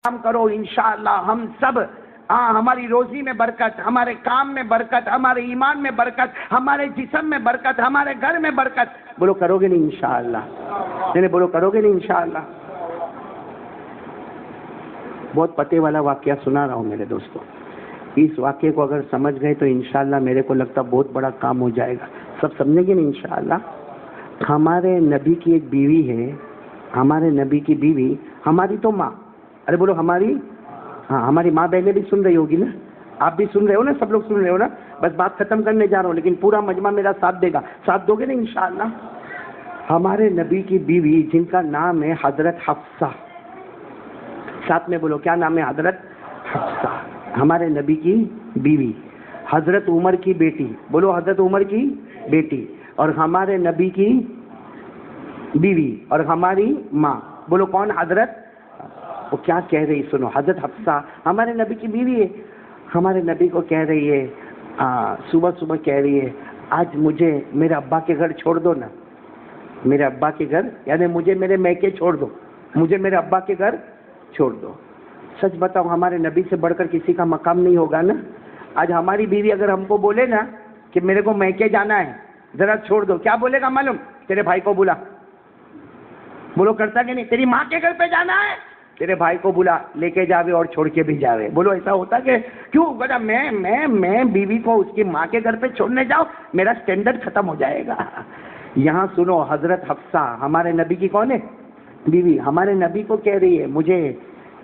کام کرو انشاءاللہ ہم سب ہماری روزی میں برکت، ہمارے کام میں برکت، ہمارے ایمان میں برکت، ہمارے جسم میں برکت، ہمارے گھر میں برکت. بولو کرو گے نہیں انشاءاللہ؟ نہیں بولو کرو گے نہیں انشاءاللہ؟ بہت پتے والا واقعہ سنا رہا ہوں میرے دوستوں. اس واقعے کو اگر سمجھ گئے تو انشاءاللہ میرے کو لگتا بہت بڑا کام ہو جائے گا. سب سمجھیں گے نہیں انشاءاللہ؟ ہمارے نبی کی ایک بیوی ہے، ہمارے نبی کی بیوی، ہماری تو ماں، ارے بولو ہماری، ہاں ہماری ماں بہنیں بھی سن رہی ہوگی نا، آپ بھی سن رہے ہو نا، سب لوگ سن رہے ہو نا. بس بات ختم کرنے جا رہا ہوں لیکن پورا مجمع میرا ساتھ دے گا. ساتھ دو گے نا انشاءاللہ؟ ہمارے نبی کی بیوی جن کا نام ہے حضرت حفصہ، ساتھ میں بولو کیا نام ہے؟ حضرت حفصہ. ہمارے نبی کی بیوی، حضرت عمر کی بیٹی، بولو حضرت عمر کی بیٹی، اور ہمارے نبی کی بیوی اور ہماری ماں، بولو کون؟ حضرت. وہ کیا کہہ رہی سنو، حضرت حفصہ ہمارے نبی کی بیوی ہے، ہمارے نبی کو کہہ رہی ہے صبح صبح کہہ رہی ہے آج مجھے میرے ابا کے گھر چھوڑ دو نا، میرے ابا کے گھر یعنی مجھے میرے میکے چھوڑ دو، مجھے میرے ابا کے گھر چھوڑ دو. سچ بتاؤ ہمارے نبی سے بڑھ کر کسی کا مقام نہیں ہوگا نا. آج ہماری بیوی اگر ہم کو بولے نا کہ میرے کو میکے جانا ہے ذرا چھوڑ دو، کیا بولے گا معلوم؟ تیرے بھائی کو بلا. بولو کرتا کہ نہیں؟ تیری ماں کے گھر پہ جانا ہے، تیرے بھائی کو بلا، لے کے جاوے اور چھوڑ کے بھی جاوے. بولو ایسا ہوتا کہ کیوں بتا میں بیوی کو اس کی ماں کے گھر پہ چھوڑنے جاؤ، میرا سٹینڈرڈ ختم ہو جائے گا. یہاں سنو، حضرت حفصہ ہمارے نبی کی کون ہے؟ بیوی. ہمارے نبی کو کہہ رہی ہے مجھے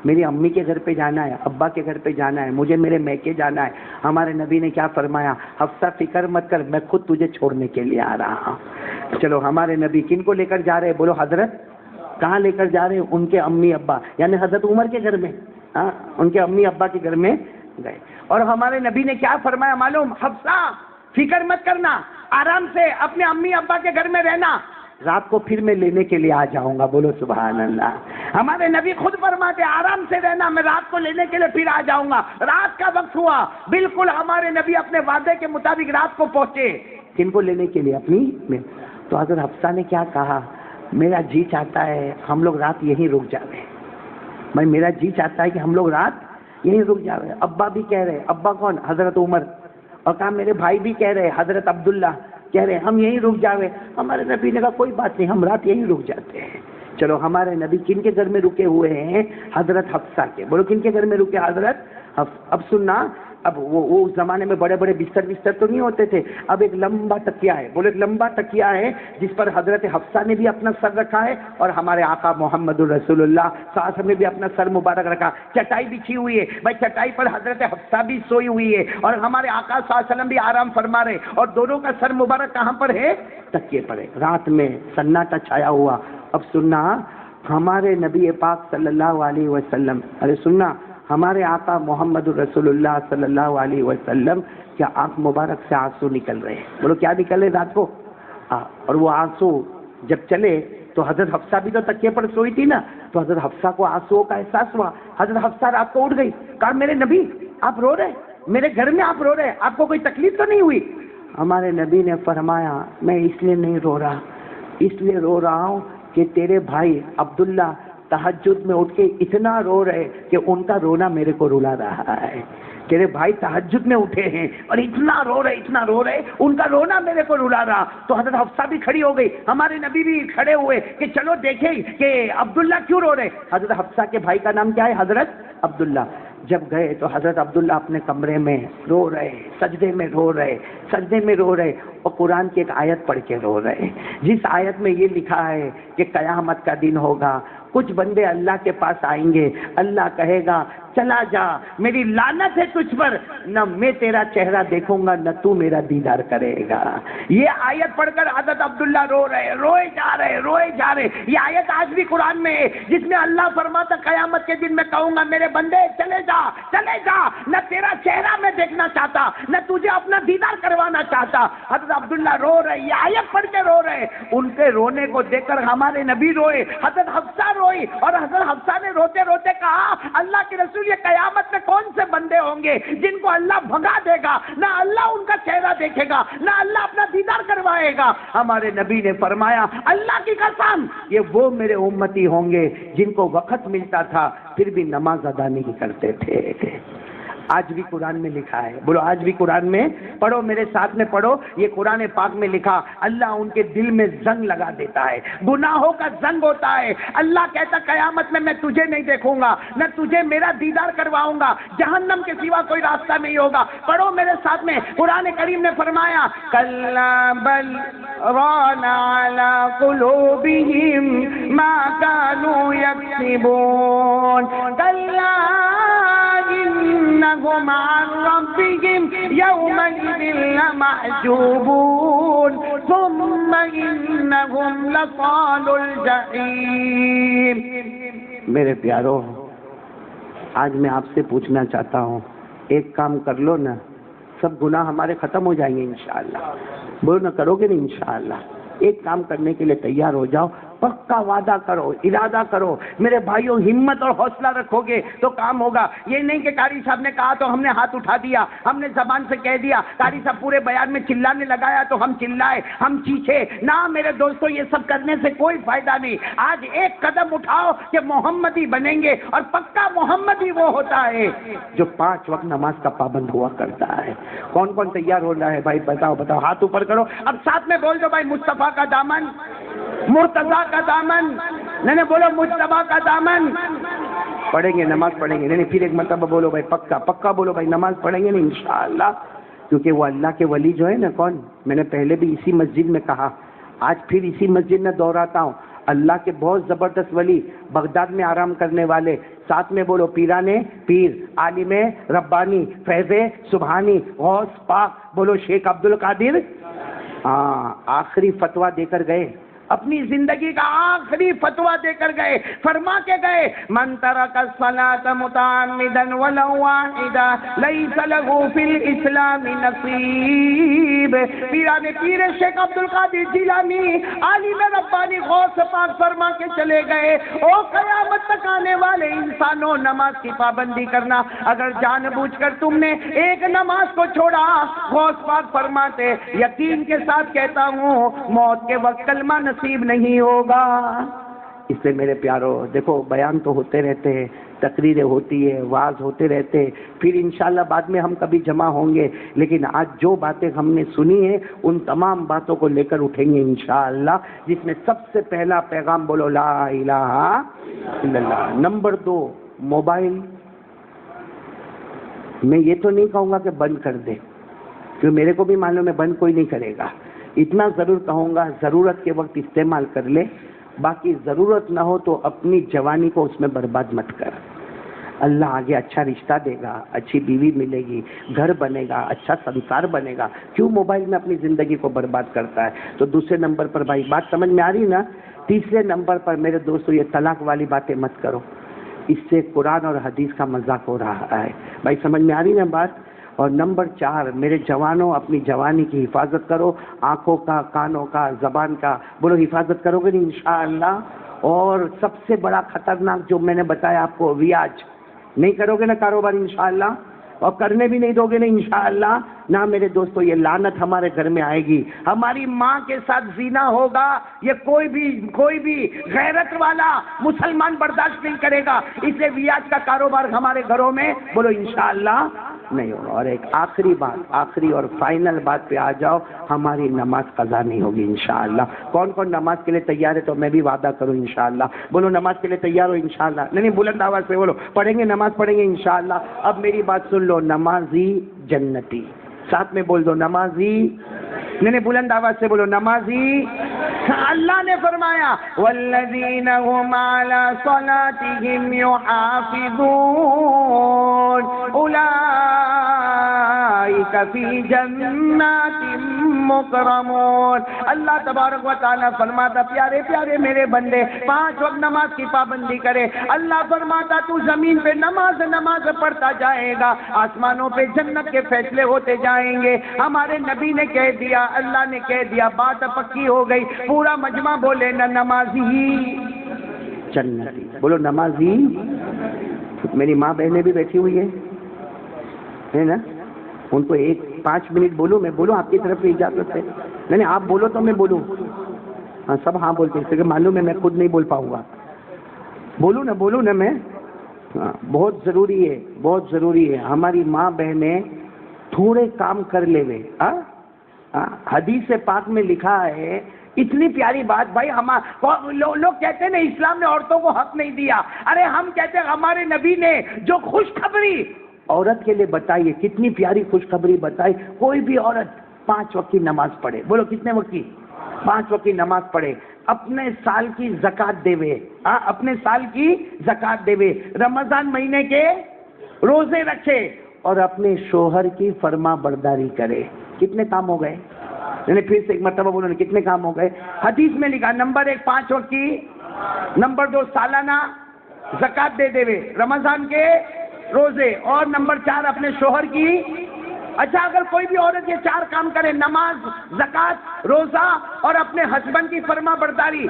میری امی کے گھر پہ جانا ہے، ابا کے گھر پہ جانا ہے، مجھے میرے میکے جانا ہے. ہمارے نبی نے کیا فرمایا؟ حفصہ فکر مت کر، میں خود تجھے چھوڑنے کے لیے آ رہا ہوں. چلو ہمارے نبی کن کو لے کر جا رہے؟ بولو حضرت. کہاں لے کر جا رہے ہیں؟ ان کے امی ابا یعنی حضرت عمر کے گھر میں، ان کے امی ابا کے گھر میں گئے. اور ہمارے نبی نے کیا فرمایا معلوم؟ حفصہ فکر مت کرنا، آرام سے اپنے امی ابا کے گھر میں رہنا، رات کو پھر میں لینے کے لیے آ جاؤں گا. بولو سبحان اللہ. ہمارے نبی خود فرماتے آرام سے رہنا، میں رات کو لینے کے لیے پھر آ جاؤں گا. رات کا وقت ہوا، بالکل ہمارے نبی اپنے وعدے کے مطابق رات کو پہنچے. کن کو لینے کے لیے؟ اپنی میں. تو حضرت حفصہ نے کیا کہا؟ میرا جی چاہتا ہے ہم لوگ رات یہیں رک جاوے. میرا جی چاہتا ہے کہ ہم لوگ رات یہیں رک جاوے. ابا بھی کہہ رہے، ابا کون؟ حضرت عمر. اور کہا میرے بھائی بھی کہہ رہے، حضرت عبداللہ کہہ رہے ہم یہیں رک جاوے. ہمارے نبی نے کہا کوئی بات نہیں، ہم رات یہیں رک جاتے ہیں. چلو ہمارے نبی کن کے گھر میں رکے ہوئے ہیں؟ حضرت حفصہ کے. بولو کن کے گھر میں رکے؟ حضرت حفصہ. اب سننا، اب وہ اس زمانے میں بڑے بڑے بستر تو نہیں ہوتے تھے. اب ایک لمبا تکیا ہے، بولو ایک لمبا تکیا ہے جس پر حضرت حفصہ نے بھی اپنا سر رکھا ہے اور ہمارے آقا محمد الرسول اللہ صلی اللہ علیہ وسلم نے بھی اپنا سر مبارک رکھا. چٹائی بچھی ہوئی ہے بھائی، چٹائی پر حضرت حفصہ بھی سوئی ہوئی ہے اور ہمارے آقا صلی اللہ علیہ وسلم بھی آرام فرما رہے، اور دونوں کا سر مبارک کہاں پر ہے؟ تکیے پر ہے. رات میں سناٹا چھایا ہوا. اب سننا، ہمارے نبی پاک صلی اللہ علیہ وسلم، ارے سننا، ہمارے آقا محمد الرسول اللہ صلی اللہ علیہ وسلم کیا آنکھ مبارک سے آنسو نکل رہے ہیں. بولو کیا نکل رہے رات کو؟ اور وہ آنسو جب چلے تو حضرت حفصہ بھی تو تکیے پر سوئی تھی نا، تو حضرت حفصہ کو آنسو کا احساس ہوا. حضرت حفصہ رات کو اٹھ گئی، کہا میرے نبی آپ رو رہے، میرے گھر میں آپ رو رہے، آپ کو کوئی تکلیف تو نہیں ہوئی؟ ہمارے نبی نے فرمایا میں اس لیے نہیں رو رہا، اس لیے رو رہا ہوں کہ تیرے بھائی عبداللہ تہجد میں اٹھ کے اتنا رو رہے کہ ان کا رونا میرے کو رلا رہا ہے. تیرے بھائی تہجد میں اٹھے ہیں اور اتنا رو رہے ان کا رونا میرے کو رلا رہا. تو حضرت حفصہ بھی کھڑی ہو گئی، ہمارے نبی بھی کھڑے ہوئے کہ چلو دیکھیں کہ عبداللہ کیوں رو رہے. حضرت حفصہ کے بھائی کا نام کیا ہے؟ حضرت عبداللہ. جب گئے تو حضرت عبداللہ اپنے کمرے میں رو رہے، سجدے میں رو رہے اور قرآن کی ایک آیت پڑھ کے رو رہے، جس آیت میں یہ لکھا ہے کہ قیامت کا دن ہوگا، کچھ بندے اللہ کے پاس آئیں گے، اللہ کہے گا چلا جا، میری لعنت ہے تجھ پر، نہ میں تیرا چہرہ دیکھوں گا نہ تو میرا دیدار کرے گا. یہ آیت پڑھ کر حضرت عبداللہ روئے جا رہے. یہ آیت آج بھی قرآن میں ہے جس میں اللہ فرماتا قیامت کے دن میں کہوں گا میرے بندے چلے جا، نہ تیرا چہرہ میں دیکھنا چاہتا نہ تجھے اپنا دیدار کروانا چاہتا. حضرت عبداللہ رو رہے، یہ آیت پڑھ کے رو رہے. ان کے رونے کو دیکھ کر ہمارے نبی روئے، حضرت حفصہ روئی، اور حضرت حفصہ نے روتے روتے کہا اللہ کے رسول یہ قیامت میں کون سے بندے ہوں گے جن کو اللہ بھگا دے گا، نہ اللہ ان کا چہرہ دیکھے گا، نہ اللہ اپنا دیدار کروا آئے گا. ہمارے نبی نے فرمایا اللہ کی قسم یہ وہ میرے امتی ہوں گے جن کو وقت ملتا تھا پھر بھی نماز ادا نہیں کرتے تھے. آج بھی قرآن میں لکھا ہے. بولو آج بھی قرآن میں پڑھو، میرے ساتھ میں پڑھو. یہ قرآن پاک میں لکھا اللہ ان کے دل میں زنگ لگا دیتا ہے، گناہوں کا زنگ ہوتا ہے. اللہ کہتا قیامت میں تجھے نہیں دیکھوں گا، نہ تجھے میرا دیدار کرواؤں گا، جہنم کے سوا کوئی راستہ نہیں ہوگا. پڑھو میرے ساتھ میں. قرآن کریم نے فرمایا کلا بل ران علی قلوبہم ما كانوا یکسبون. کلا انہم عن ربہم یومئذ لمحجوبون ثم انہم لصال الجحیم. میرے پیارو، آج میں آپ سے پوچھنا چاہتا ہوں، ایک کام کر لو نا، سب گناہ ہمارے ختم ہو جائیں گے انشاءاللہ. بولو نہ کرو گے نا انشاءاللہ. ایک کام کرنے کے لیے تیار ہو جاؤ، پکا وعدہ کرو، ارادہ کرو. میرے بھائیوں ہمت اور حوصلہ رکھو گے تو کام ہوگا. یہ نہیں کہ قاری صاحب نے کہا تو ہم نے ہاتھ اٹھا دیا، ہم نے زبان سے کہہ دیا. قاری صاحب پورے بیان میں چلانے لگایا تو ہم چلائے، ہم چیخے. نہ میرے دوستوں، یہ سب کرنے سے کوئی فائدہ نہیں. آج ایک قدم اٹھاؤ کہ محمدی بنیں گے، اور پکا محمدی وہ ہوتا ہے جو 5 وقت نماز کا پابند ہوا کرتا ہے. کون کون تیار ہو رہا ہے بھائی؟ بتاؤ بتاؤ، ہاتھ اوپر کرو. اب ساتھ میں بول دو بھائی مصطفیٰ کا دامن، مرتضیٰ کا دامن. نہیں بولو مجتبیٰ کا دامن. پڑھیں گے، نماز پڑھیں گے. نہیں پھر ایک مرتبہ بولو بھائی، پکا پکا بولو بھائی، نماز پڑھیں گے نا انشاءاللہ. کیونکہ وہ اللہ کے ولی جو ہے نا، کون، میں نے پہلے بھی اسی مسجد میں کہا، آج پھر اسی مسجد میں دہراتا ہوں. اللہ کے بہت زبردست ولی بغداد میں آرام کرنے والے. ساتھ میں بولو پیرانے پیر، عالم ربانی، فیض سبحانی، غوث پاک. بولو شیخ عبد القادر. آخری فتویٰ دے کر گئے، اپنی زندگی کا آخری فتویٰ دے کر گئے. فرما کے گئے من ترک الصلاۃ متعمدا ولو واحدا لیس له فی الاسلام نصیب. پیرانے پیر شیخ عبد القادر جیلانی، عالم ربانی، غوث پاک فرما کے چلے گئے او قیامت تک آنے والے انسانوں، نماز کی پابندی کرنا. اگر جان بوجھ کر تم نے ایک نماز کو چھوڑا، غوث پاک فرماتے یقین کے ساتھ کہتا ہوں موت کے وقت کلمہ نصیب نہیں ہوگا. اس سے میرے پیارو دیکھو، بیان تو ہوتے رہتے ہیں، تقریریں ہوتی ہے، وعظ ہوتے رہتے، پھر انشاءاللہ بعد میں ہم کبھی جمع ہوں گے. لیکن آج جو باتیں ہم نے سنی ہیں ان تمام باتوں کو لے کر اٹھیں گے انشاءاللہ، جس میں سب سے پہلا پیغام بولو لا الہ الا اللہ. Number 2 mobile. میں یہ تو نہیں کہوں گا کہ بند کر دے، کیونکہ میرے کو بھی معلوم ہے بند کوئی نہیں کرے گا. اتنا ضرور کہوں گا ضرورت کے وقت استعمال کر لے، باقی ضرورت نہ ہو تو اپنی جوانی کو اس میں برباد مت کر. اللہ آگے اچھا رشتہ دے گا، اچھی بیوی ملے گی، گھر بنے گا، اچھا سنسار بنے گا. کیوں موبائل میں اپنی زندگی کو برباد کرتا ہے؟ تو دوسرے نمبر پر بھائی بات سمجھ میں آ رہی نا. تیسرے نمبر پر میرے دوستو یہ طلاق والی باتیں مت کرو، اس سے قرآن اور حدیث کا مذاق ہو رہا ہے. بھائی سمجھ میں آ رہی نا بات. اور نمبر 4 میرے جوانوں، اپنی جوانی کی حفاظت کرو، آنکھوں کا، کانوں کا، زبان کا. بولو حفاظت کرو گے نہیں انشاءاللہ. اور سب سے بڑا خطرناک جو میں نے بتایا آپ کو، ریاض نہیں کرو گے نا کاروبار انشاءاللہ، اور کرنے بھی نہیں دو گے نا انشاءاللہ. نہ میرے دوستو یہ لعنت ہمارے گھر میں آئے گی. ہماری ماں کے ساتھ زنا ہوگا، یہ کوئی بھی غیرت والا مسلمان برداشت نہیں کرے گا. اس لیے ریاض کا کاروبار ہمارے گھروں میں بولو انشاءاللہ نہیں ہوگا. اور ایک آخری بات، آخری اور فائنل بات پہ آ جاؤ، ہماری نماز قضا نہیں ہوگی انشاءاللہ. کون کون نماز کے لیے تیار ہے؟ تو میں بھی وعدہ کروں انشاءاللہ. بولو نماز کے لیے تیار ہو انشاءاللہ. نہیں بلند آواز سے بولو پڑھیں گے، نماز پڑھیں گے انشاءاللہ. اب میری بات سن لو، نمازی جنتی. ساتھ میں بول دو نمازی. نہیں بلند آواز سے بولو نمازی. اللہ نے فرمایا والذین هم علی صلاتهم یحافظون اولئک فی جنات مکرمون. اللہ تبارک و تعالیٰ فرماتا پیارے پیارے میرے بندے 5 وقت نماز کی پابندی کرے. اللہ فرماتا تو زمین پہ نماز پڑھتا جائے گا، آسمانوں پہ جنت کے فیصلے ہوتے جائیں گے. ہمارے نبی نے کہہ دیا، اللہ نے کہہ دیا، بات پکی ہو گئی. پورا مجمع بولے نہ نمازی جنتی. بولو نمازی. میری ماں بہنیں بھی بیٹھی ہوئی ہے نا، ان کو 5 منٹ بولو، میں بولوں آپ کی طرف سے اجازت ہے. نہیں آپ بولو تو میں بولوں. ہاں سب ہاں بولتے ہیں، کہ معلوم ہے میں خود نہیں بول پاؤں گا. بولوں نا میں. ہاں بہت ضروری ہے، بہت ضروری ہے. ہماری ماں بہنیں تھوڑے کام کر لے وے. حدیث پاک میں لکھا ہے، اتنی پیاری بات بھائی. لوگ کہتے ہیں نا اسلام نے عورتوں کو حق نہیں دیا. ارے ہم کہتے ہیں ہمارے نبی نے جو خوشخبری عورت کے لیے بتائی ہے، کتنی پیاری خوشخبری بتائی. کوئی بھی عورت 5 وقت کی نماز پڑھے. بولو کتنے وقت کی؟ 5 وقت کی نماز پڑھے. اپنے سال کی زکات دے وے. اپنے سال کی زکات دے وے. رمضان مہینے کے روزے رکھے اور اپنے شوہر کی فرما برداری کرے. کتنے کام ہو گئے؟ یعنی پھر سے ایک مرتبہ بولو نا، کتنے کام ہو گئے؟ حدیث میں لکھا نمبر 1 5 وقت کی، نمبر 2 سالانہ زکات دے دے وے، رمضان کے روزے، اور نمبر 4 اپنے شوہر کی. اچھا اگر کوئی بھی عورت یہ 4 کام کرے، نماز، زکات، روزہ اور اپنے ہسبینڈ کی فرما برداری،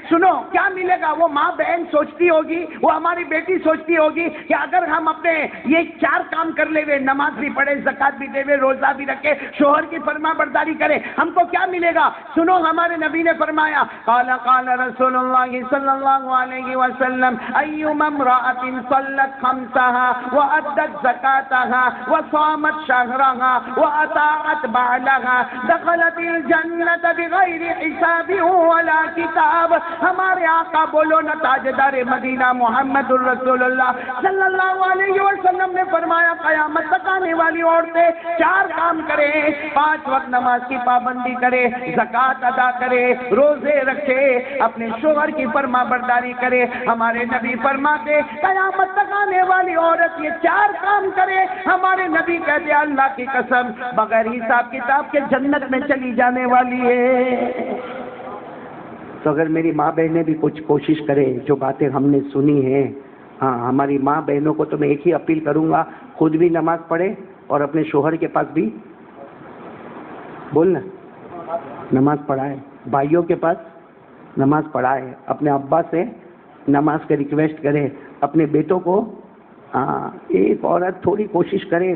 سنو کیا ملے گا؟ وہ ماں بہن سوچتی ہوگی، وہ ہماری بیٹی سوچتی ہوگی کہ اگر ہم اپنے یہ 4 کام کر لے ہوئے، نماز بھی پڑھے، زکات بھی دے ہوئے، روزہ بھی رکھے، شوہر کی فرما برداری کرے، ہم کو کیا ملے گا؟ سنو ہمارے نبی نے فرمایا، قال رسول اللہ صلی اللہ علیہ وسلم ایما امرأة صلت خمسها وأدت زکاتها وصامت شهرها وأطاعت بعلها دخلت الجنة بغیر حساب ولا کتاب. ہمارے آقا بولو نا تاجدار مدینہ محمد الرسول اللہ صلی اللہ علیہ وسلم نے فرمایا قیامت تک آنے والی عورتیں 4 کام کرے، 5 وقت نماز کی پابندی کرے، زکات ادا کرے، روزے رکھے، اپنے شوہر کی فرما برداری کرے. ہمارے نبی فرماتے قیامت تک آنے والی عورت یہ 4 کام کرے، ہمارے نبی کہتے اللہ کی قسم بغیر حساب کتاب کے جنت میں چلی جانے والی ہے. تو اگر میری ماں بہنیں بھی کچھ کوشش کرے، جو باتیں ہم نے سنی ہیں، ہاں ہماری ماں بہنوں کو تو میں ایک ہی اپیل کروں گا، خود بھی نماز پڑھے اور اپنے شوہر کے پاس بھی بولنا نماز پڑھائے، بھائیوں کے پاس نماز پڑھائے، اپنے ابا سے نماز کے ریکویسٹ کرے، اپنے بیٹوں کو. ایک عورت تھوڑی کوشش کرے.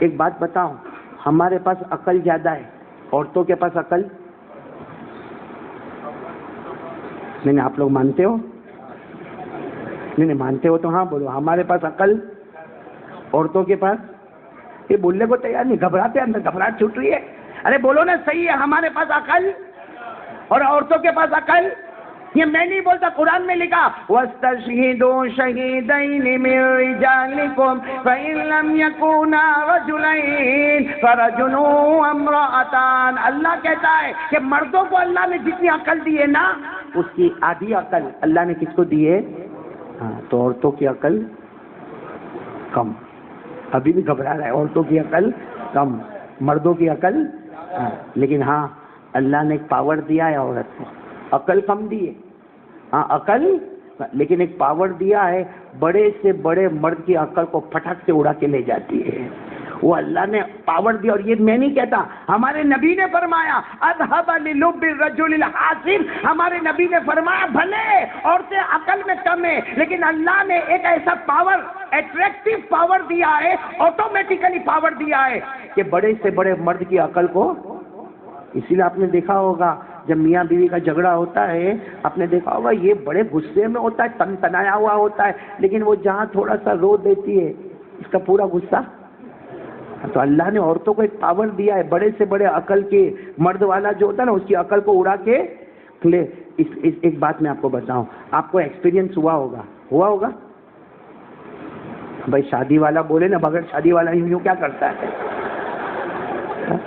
ایک بات بتاؤں، ہمارے پاس عقل زیادہ ہے، عورتوں کے پاس عقل نہیں. آپ لوگ مانتے ہو؟ نہیں مانتے ہو تو ہاں بولو. ہمارے پاس عقل، عورتوں کے پاس یہ بولنے کو تیار نہیں، گھبراتے، اندر گھبراہٹ چھوٹ رہی ہے. ارے بولو نا صحیح ہے، ہمارے پاس عقل اور عورتوں کے پاس عقل. یہ میں نہیں بولتا، قرآن میں لکھا وَاسْتَشْهِدُوا شَهِيدَيْنِ مِن رِجَالِكُمْ فَإِن لَّمْ يَكُونَا رَجُلَيْنِ فَرَجُلٌ وَامْرَأَتَانِ. اللہ کہتا ہے کہ مردوں کو اللہ نے جتنی عقل دی ہے نا، اس کی آدھی عقل اللہ نے کس کو دی ہے؟ تو عورتوں کی عقل کم. ابھی بھی گھبرا رہا ہے. عورتوں کی عقل کم، مردوں کی عقل. لیکن ہاں اللہ نے ایک پاور دیا ہے عورت کو، عقل کم دی ہے. عقل لیکن ایک پاور دیا ہے، بڑے سے بڑے مرد کی عقل کو پھٹک سے اڑا کے لے جاتی ہے. وہ اللہ نے پاور دیا. اور یہ میں نہیں کہتا، ہمارے نبی نے فرمایا اذهب للب الرجل الحاسب. ہمارے نبی نے فرمایا بھلے عورتیں عقل میں کم ہے، لیکن اللہ نے ایک ایسا پاور، اٹریکٹیو پاور دیا ہے، آٹومیٹیکلی پاور دیا ہے کہ بڑے سے بڑے مرد کی عقل کو. اسی لیے آپ نے دیکھا ہوگا جب میاں بیوی کا جھگڑا ہوتا ہے، آپ نے دیکھا ہوگا یہ بڑے غصے میں ہوتا ہے، تن تنایا ہوا ہوتا ہے، لیکن وہ جہاں تھوڑا سا رو دیتی ہے اس کا پورا غصہ. تو اللہ نے عورتوں کو ایک پاور دیا ہے، بڑے سے بڑے عقل کے مرد والا جو ہوتا ہے نا، اس کی عقل کو اڑا کے لے. ایک بات میں آپ کو بتاؤں، آپ کو ایکسپیرینس ہوا ہوگا بھائی. شادی والا بولے نا، بغیر شادی والا یوں کیا کرتا ہے؟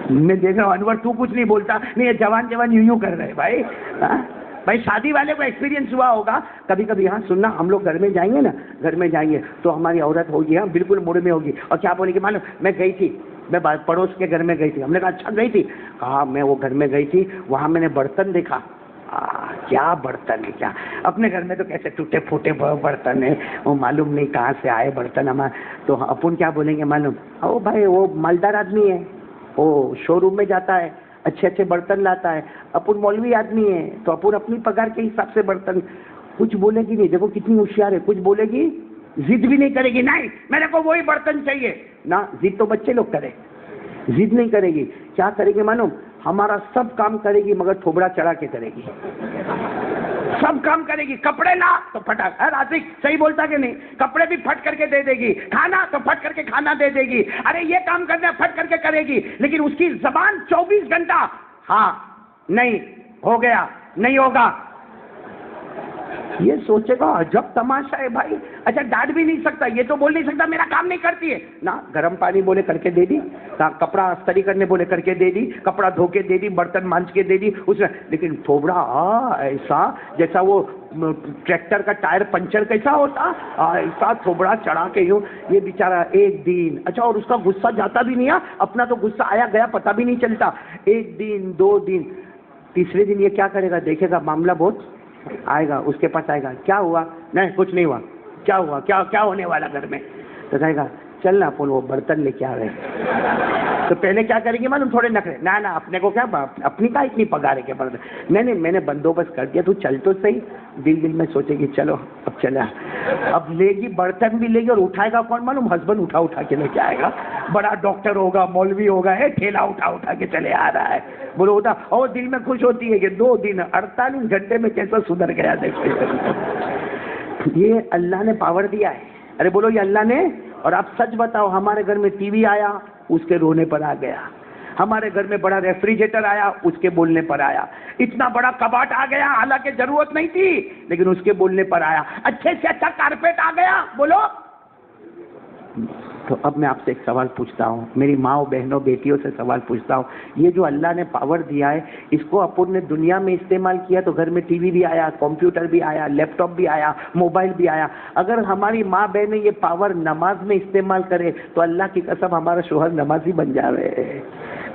میں دیکھ رہا ہوں انور تو کچھ نہیں بولتا. نہیں یہ جوان یوں کر رہے بھائی. بھائی شادی والے کو ایکسپیرینس ہوا ہوگا کبھی کبھی. ہاں سننا، ہم لوگ گھر میں جائیں گے نا، گھر میں جائیں گے تو ہماری عورت ہوگی بالکل موڑ میں ہوگی، اور کیا بولے گی معلوم؟ میں گئی تھی، میں پڑوس کے گھر میں گئی تھی. ہم نے کہا اچھا گئی تھی؟ کہا میں وہ گھر میں گئی تھی، وہاں میں نے برتن دیکھا. کیا برتن ہے کیا! اپنے گھر میں تو کیسے ٹوٹے پھوٹے برتن ہیں، وہ معلوم نہیں کہاں سے آئے برتن ہمارے. تو اپن کیا بولیں گے معلوم؟ او بھائی وہ مالدار آدمی ہے، وہ شو روم میں جاتا ہے، اچھے اچھے برتن لاتا ہے. اپن مولوی آدمی ہے تو اپن اپنی پگار کے حساب سے برتن. کچھ بولے گی نہیں. دیکھو کتنی ہوشیار ہے. کچھ بولے گی، ضد بھی نہیں کرے گی. نہیں میرے کو وہی برتن چاہیے. نہ ضد تو بچے لوگ کرے. ضد نہیں کرے گی. کیا کرے گی معلوم؟ ہمارا سب کام کرے گی مگر تھوبڑا چڑھا کے کرے گی. سب کام کرے گی. کپڑے لا تو پھٹا, رازق صحیح بولتا کہ نہیں؟ کپڑے بھی پھٹ کر کے دے دے گی, کھانا تو پھٹ کر کے کھانا دے دے گی. ارے یہ کام کرنا پھٹ کر کے کرے گی, لیکن اس کی زبان 24 گھنٹہ ہاں نہیں ہو گیا نہیں ہوگا. یہ سوچے گا عجب تماشا ہے بھائی. اچھا ڈانٹ بھی نہیں سکتا, یہ تو بول نہیں سکتا میرا کام نہیں کرتی ہے نا. گرم پانی بولے کر کے دے دی, کپڑا استری کرنے بولے کر کے دے دی, کپڑا دھو کے دے دی, برتن مانج کے دے دی اس میں. لیکن تھوبڑا ایسا جیسا وہ ٹریکٹر کا ٹائر پنچر کیسا ہوتا, ایسا تھوبڑا چڑھا کے یوں. یہ بیچارہ ایک دن, اچھا اور اس کا غصہ جاتا بھی نہیں, اپنا تو غصہ آیا گیا پتہ بھی نہیں چلتا. ایک دن 2 دن, تیسرے دن یہ کیا کرے گا دیکھے گا معاملہ بہت آئے گا, اس کے پاس آئے گا. کیا ہوا؟ نہیں کچھ نہیں ہوا. کیا ہوا؟ کیا ہونے والا گھر میں؟ تو کہے گا چل نا اپن وہ برتن لے کے آ رہے. تو پہلے کیا کریں گے معلوم؟ تھوڑے نخرے, نہ اپنے کو کیا اپنی کا اتنی پگار ہے کہ برتن. نہیں میں نے بندوبست کر دیا, تو چل تو صحیح. دل میں سوچے گی چلو اب چلا, اب لے گی برتن بھی لے گی, اور اٹھائے گا کون معلوم؟ ہسبینڈ اٹھا کے لے کے آئے گا. بڑا ڈاکٹر ہوگا, مولوی ہوگا, ٹھیلا اٹھا کے چلے آ رہا ہے. بولو ہوتا, اور دل میں خوش ہوتی ہے کہ 2 دن 48 گھنٹے میں کیسا سدھر گیا دیکھو. یہ اللہ نے پاور دیا ہے. ارے بولو یہ اللہ نے. اور آپ سچ بتاؤ, ہمارے گھر میں ٹی وی آیا اس کے رونے پر آ گیا, ہمارے گھر میں بڑا ریفریجریٹر آیا اس کے بولنے پر آیا, اتنا بڑا کباٹ آ گیا حالانکہ ضرورت نہیں تھی لیکن اس کے بولنے پر آیا, اچھے سے اچھا کارپیٹ آ گیا. بولو. تو اب میں آپ سے ایک سوال پوچھتا ہوں, میری ماں بہنوں بیٹیوں سے سوال پوچھتا ہوں, یہ جو اللہ نے پاور دیا ہے اس کو اپن نے دنیا میں استعمال کیا تو گھر میں ٹی وی بھی آیا, کمپیوٹر بھی آیا, لیپ ٹاپ بھی آیا, موبائل بھی آیا. اگر ہماری ماں بہنیں یہ پاور نماز میں استعمال کرے تو اللہ کی قسم ہمارا شوہر نمازی بن جاوے.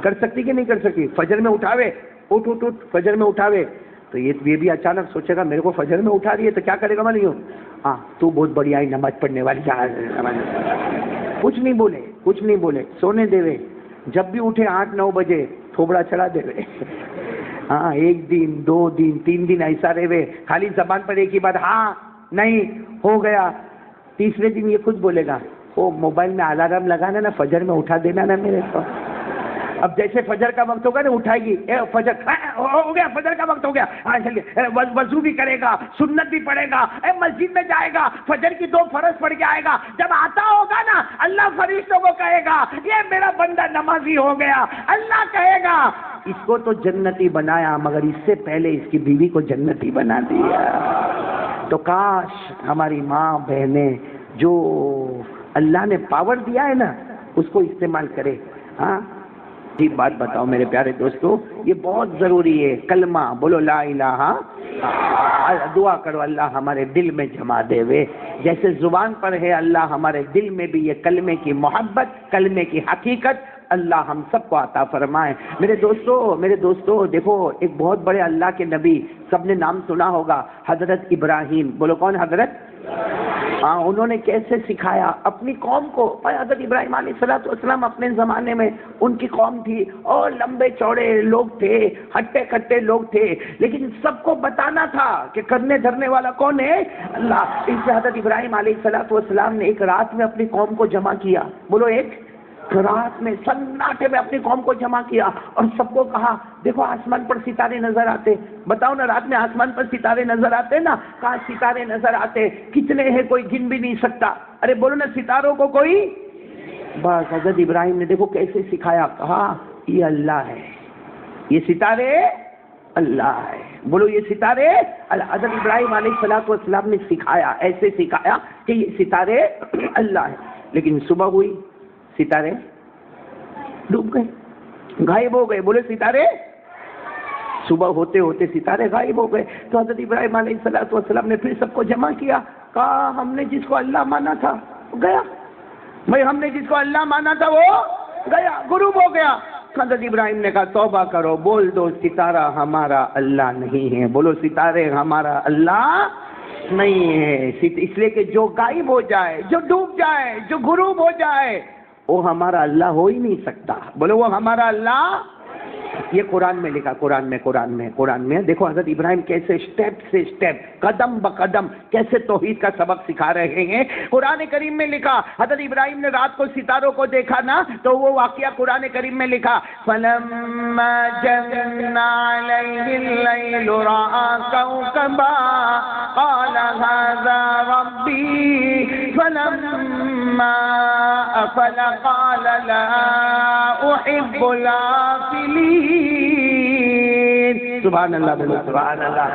کر سکتی کہ نہیں کر سکتی؟ فجر میں اٹھاوے, اٹھ فجر میں اٹھاوے, تو یہ بھی اچانک سوچے گا میرے کو فجر میں اٹھا رہی ہے تو کیا کرے گا معلوم؟ ہاں تو بہت بڑی آئی نماز پڑھنے والی. کچھ نہیں بولے, سونے دے. جب بھی اٹھے 8-9 بجے تھوبڑا چڑھا دے. ہاں 1 دن 2 دن 3 دن ایسا رہے, خالی زبان پر ایک ہی بات ہاں نہیں ہو گیا. تیسرے دن یہ خود بولے گا, وہ موبائل میں الارم لگانا نا, فجر میں اٹھا دینا نا میرے کو. اب جیسے فجر کا وقت ہوگا نا اٹھائے گی, فجر ہو گیا, فجر کا وقت ہو گیا, وضو بھی کرے گا, سنت بھی پڑھے گا, مسجد میں جائے گا, فجر کی 2 فرض پڑھ کے آئے گا. جب آتا ہوگا نا اللہ فرشتوں کو کہے گا یہ میرا بندہ نمازی ہو گیا. اللہ کہے گا اس کو تو جنتی بنایا مگر اس سے پہلے اس کی بیوی کو جنتی بنا دیا. تو کاش ہماری ماں بہنیں جو اللہ نے پاور دیا ہے نا اس کو استعمال کرے. ہاں جی بات بتاؤ میرے پیارے دوستو, یہ بہت ضروری ہے. کلمہ بولو لا الہ, دعا کرو اللہ ہمارے دل میں جما دے وے. جیسے زبان پر ہے اللہ ہمارے دل میں بھی یہ کلمے کی محبت, کلمے کی حقیقت اللہ ہم سب کو عطا فرمائے. میرے دوستو دیکھو, ایک بہت بڑے اللہ کے نبی, سب نے نام سنا ہوگا, حضرت ابراہیم. بولو کون حضرت؟ ہاں, انہوں نے کیسے سکھایا اپنی قوم کو. حضرت ابراہیم علیہ السلام اپنے زمانے میں ان کی قوم تھی اور لمبے چوڑے لوگ تھے, ہٹے کٹے لوگ تھے, لیکن سب کو بتانا تھا کہ کرنے دھرنے والا کون ہے؟ اللہ. اس سے حضرت ابراہیم علیہ السلام نے ایک رات میں اپنی قوم کو جمع کیا. بولو ایک رات میں سناٹے میں اپنی قوم کو جمع کیا اور سب کو کہا دیکھو آسمان پر ستارے نظر آتے. بتاؤ نا, رات میں آسمان پر ستارے نظر آتے نا, کہاں ستارے نظر آتے, کتنے ہیں کوئی گن بھی نہیں سکتا. ارے بولو نا ستاروں کو کوئی. بس حضرت ابراہیم نے دیکھو کیسے سکھایا, کہا یہ اللہ ہے, یہ ستارے اللہ ہے. بولو یہ ستارے. حضرت ابراہیم علیہ السلام نے سکھایا, ایسے سکھایا کہ یہ ستارے اللہ ہے. لیکن صبح ہوئی ستارے ڈوب گئے, غائب ہو گئے. بولے ستارے. صبح ہوتے ہوتے ستارے غائب ہو گئے. تو حضرت ابراہیم علیہ السلام نے پھر سب کو جمع کیا, کہا ہم نے جس کو اللہ مانا تھا گیا بھائی, ہم نے جس کو اللہ مانا تھا وہ گیا, غروب ہو گیا. حضرت ابراہیم نے کہا توبہ کرو, بول دو ستارہ ہمارا اللہ نہیں ہے. بولو ستارے ہمارا اللہ نہیں ہے. اس لیے کہ جو غائب ہو جائے, جو ڈوب جائے, جو غروب ہو جائے وہ ہمارا اللہ ہو ہی نہیں سکتا. بولو وہ ہمارا اللہ. یہ قرآن میں لکھا، قرآن میں دیکھو حضرت ابراہیم کیسے اسٹیپ سے اسٹیپ، قدم بقدم کیسے توحید کا سبق سکھا رہے ہیں۔ قرآن کریم میں لکھا حضرت ابراہیم نے رات کو ستاروں کو دیکھا نا، تو وہ واقعہ قرآن کریم میں لکھا فَلَمَّا جَنَّ عَلَيْهِ اللَّيْلُ رَأَىٰ كَوْكَبًا قَالَ هَٰذَا رَبِّي فَلَمَّا أَفَلَ قَالَ لَا أُحِبُّ الْآفِلِينَ۔ سبحان اللہ، سبحان اللہ۔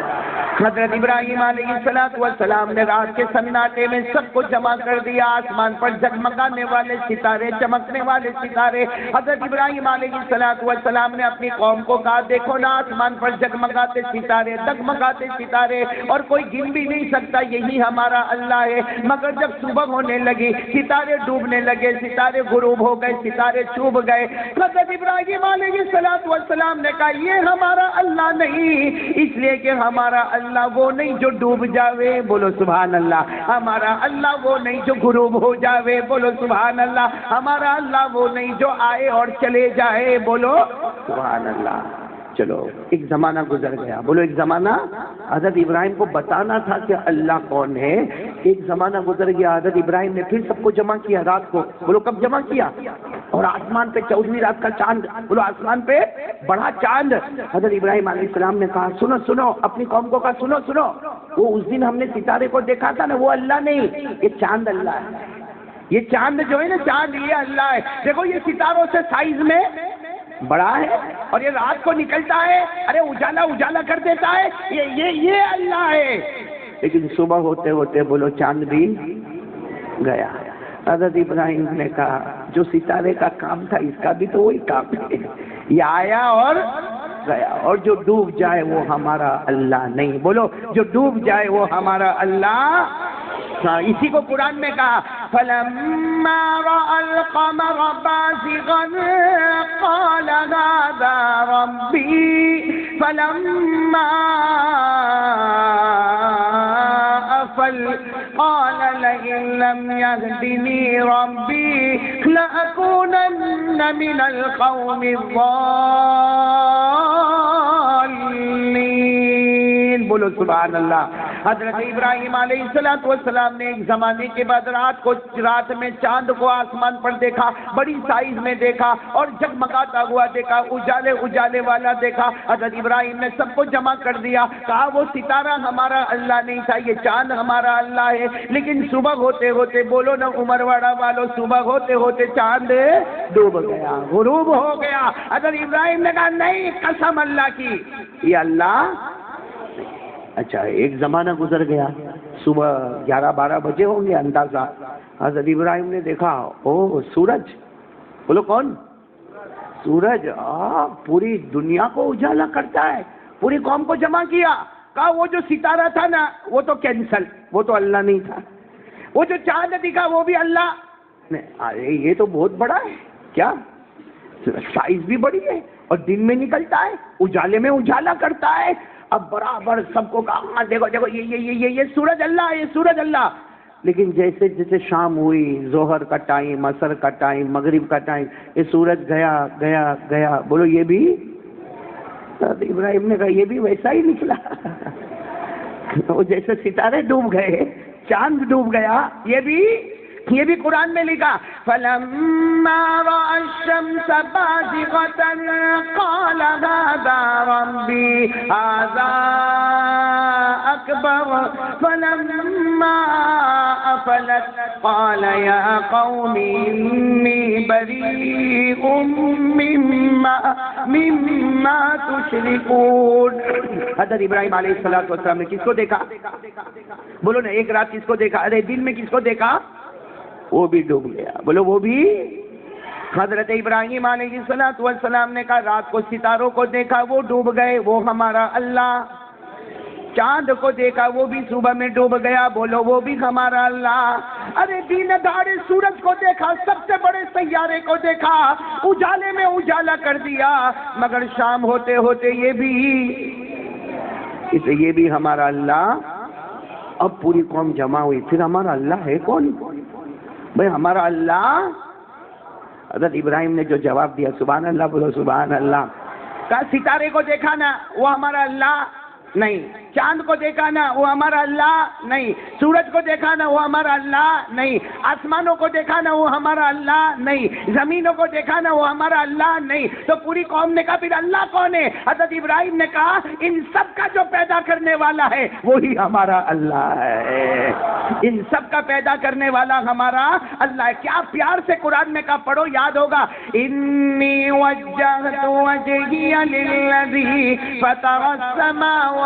حضرت ابراہیم علیہ السلام نے رات کے سناٹے میں سب کو جمع کر دیا، آسمان پر جگمگانے والے ستارے، چمکنے والے ستارے۔ حضرت ابراہیم علیہ السلام نے اپنی قوم کو کہا دیکھو نا آسمان پر جگمگاتے ستارے، دگمگاتے ستارے، اور کوئی گن بھی نہیں سکتا، یہی ہمارا اللہ ہے۔ مگر جب صبح ہونے لگی ستارے ڈوبنے لگے، ستارے غروب ہو گئے، ستارے چوب گئے۔ حضرت ابراہیم علیہ السلام نے کہا یہ ہمارا اللہ نہیں، اس لیے کہ ہمارا اللہ وہ نہیں جو ڈوب جاوے، بولو سبحان اللہ۔ ہمارا اللہ وہ نہیں جو غروب ہو جاوے، بولو سبحان اللہ۔ ہمارا اللہ وہ نہیں جو آئے اور چلے جائے، بولو سبحان اللہ۔ چلو ایک زمانہ گزر گیا، بولو ایک زمانہ۔ حضرت ابراہیم کو بتانا تھا کہ اللہ کون ہے۔ ایک زمانہ گزر گیا، حضرت ابراہیم نے پھر سب کو جمع کیا رات کو، بولو کب جمع کیا؟ اور آسمان پہ 14ویں رات کا چاند، بولو آسمان پہ بڑا چاند۔ حضرت ابراہیم علیہ السلام نے کہا سنو سنو، اپنی قوم کو کہا سنو سنو، وہ اس دن ہم نے ستارے کو دیکھا تھا نا، وہ اللہ نہیں، یہ چاند اللہ ہے۔ یہ چاند جو ہے نا، چاند یہ اللہ ہے۔ دیکھو یہ ستاروں سے سائز میں بڑا ہے، اور یہ رات کو نکلتا ہے، ارے اجالا اجالا کر دیتا ہے، یہ اللہ ہے۔ لیکن صبح ہوتے ہوتے بولو چاند بھی گیا۔ حضرت ابراہیم نے کہا جو ستارے کا کام تھا اس کا بھی تو وہی کام ہے، یہ آیا اور گیا، اور جو ڈوب جائے وہ ہمارا اللہ نہیں، بولو جو ڈوب جائے وہ ہمارا اللہ۔ اسی کو قرآن میں کہا فَلَمَّا رَأَى الْقَمَرَ بَازِغًا قَالَ هَٰذَا رَبِّي فَلَمَّا أَفَلَ قَالَ لَئِن لَّمْ يَهْدِنِي رَبِّي لَأَكُونَنَّ مِنَ الْقَوْمِ الضَّالِّينَ، بولو سبحان اللہ۔ حضرت ابراہیم علیہ السلام نے ایک زمانے کے بعد رات میں چاند کو آسمان پر دیکھا، بڑی سائز میں دیکھا اور جگمگاتا ہوا دیکھا، اجالے اجالے والا دیکھا۔ حضرت ابراہیم نے سب کو جمع کر دیا، کہا وہ ستارہ ہمارا اللہ نہیں تھا، یہ چاند ہمارا اللہ ہے۔ لیکن صبح ہوتے ہوتے بولو نا عمر واڑا والو، صبح ہوتے ہوتے چاند ڈوب گیا، غروب ہو گیا۔ حضرت ابراہیم نے کہا نہیں، قسم اللہ کی یہ اللہ۔ اچھا ایک زمانہ گزر گیا، صبح 11-12 بجے ہوں گے اندازہ۔ حضرت ابراہیم نے دیکھا او سورج، بولو کون؟ سورج پوری دنیا کو اجالا کرتا ہے۔ پوری قوم کو جمع کیا، کہا وہ جو ستارہ تھا نا وہ تو کینسل، وہ تو اللہ نہیں تھا۔ وہ جو چاند دکھا وہ بھی اللہ نہیں۔ یہ تو بہت بڑا ہے، کیا سائز بھی بڑی ہے اور دن میں نکلتا ہے، اجالے میں اجالا کرتا ہے۔ اب برابر سب کو کہا دیکھو دیکھو یہ سورج اللہ ہے، یہ سورج اللہ۔ لیکن جیسے جیسے شام ہوئی، ظہر کا ٹائم، عصر کا ٹائم، مغرب کا ٹائم، یہ سورج گیا گیا گیا، بولو یہ بھی۔ ابراہیم نے کہا یہ بھی ویسا ہی نکلا وہ جیسے ستارے ڈوب گئے، چاند ڈوب گیا، یہ بھی قرآن میں لکھا فَلَمَّا رَأَى الشَّمْسَ بَازِغَةً قَالَ هَٰذَا رَبِّي هَٰذَا أَكْبَرُ فَلَمَّا أَفَلَتْ قَالَ يَا قَوْمِ إِنِّي بَرِيءٌ مِّمَّا تُشْرِكُونَ۔ حضرت ابراہیم علیہ السلام نے کس کو دیکھا؟ بولو نا ایک رات کس کو دیکھا؟ ارے دن میں کس کو دیکھا؟ وہ بھی ڈوب گیا، بولو وہ بھی۔ حضرت ابراہیم علیہ السلام نے کہا رات کو ستاروں کو دیکھا وہ ڈوب گئے، وہ ہمارا اللہ۔ چاند کو دیکھا وہ بھی صبح میں ڈوب گیا، بولو وہ بھی ہمارا اللہ۔ ارے دین دہاڑے سورج کو دیکھا، سب سے بڑے سیارے کو دیکھا، اجالے میں اجالا کر دیا، مگر شام ہوتے ہوتے یہ بھی ہمارا اللہ۔ اب پوری قوم جمع ہوئی، پھر ہمارا اللہ ہے کون؟ بھائی ہمارا اللہ۔ حضرت ابراہیم نے جو جواب دیا، سبحان اللہ بولو سبحان اللہ، کہا ستارے کو دیکھا نا وہ ہمارا اللہ نہیں، چاند کو دیکھا نا وہ ہمارا اللہ نہیں، سورج کو دیکھا نا وہ ہمارا اللہ نہیں، آسمانوں کو دیکھا نا وہ ہمارا اللہ نہیں، زمینوں کو دیکھا نا وہ ہمارا اللہ نہیں۔ تو پوری قوم نے کہا پھر اللہ کون ہے؟ حضرت ابراہیم نے کہا ان سب کا جو پیدا کرنے والا ہے وہی ہمارا اللہ ہے، ان سب کا پیدا کرنے والا ہمارا اللہ ہے۔ کیا پیار سے قرآن میں کہا، پڑھو یاد ہوگا، انی وجہت وجہی للذی فطر السماوات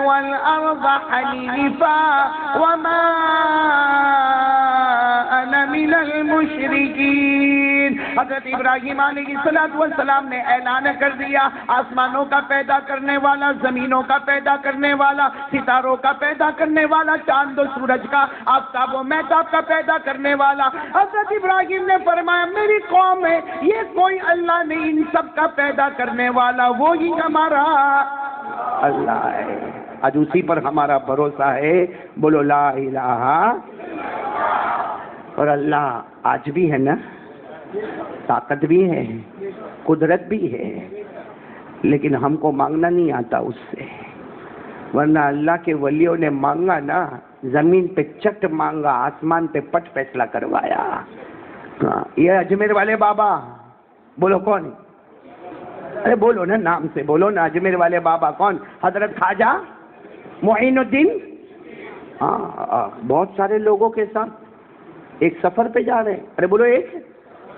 والأرض حنيفا وما أنا من المشركين۔ حضرت ابراہیم علیہ السلام نے اعلان کر دیا، آسمانوں کا پیدا کرنے والا، زمینوں کا پیدا کرنے والا، ستاروں کا پیدا کرنے والا، چاند و سورج کا، آفتاب و مہتاب کا پیدا کرنے والا۔ حضرت ابراہیم نے فرمایا میری قوم ہے، یہ کوئی اللہ نہیں، ان سب کا پیدا کرنے والا وہی ہمارا اللہ ہے۔ آج اسی پر ہمارا بھروسہ ہے، بولو لا الہ۔ اور اللہ آج بھی ہے نا، طاقت بھی ہے، قدرت بھی ہے، لیکن ہم کو مانگنا نہیں آتا اس سے، ورنہ اللہ کے ولیوں نے مانگا نا، زمین پہ چٹ مانگا، آسمان پہ پٹ فیصلہ کروایا۔ یہ اجمیر والے بابا، بولو کون؟ ارے بولو نا، نام سے بولو نا، اجمیر والے بابا کون؟ حضرت خواجہ معین الدین۔ بہت سارے لوگوں کے ساتھ ایک سفر پہ جا رہے ہیں، ارے بولو ایک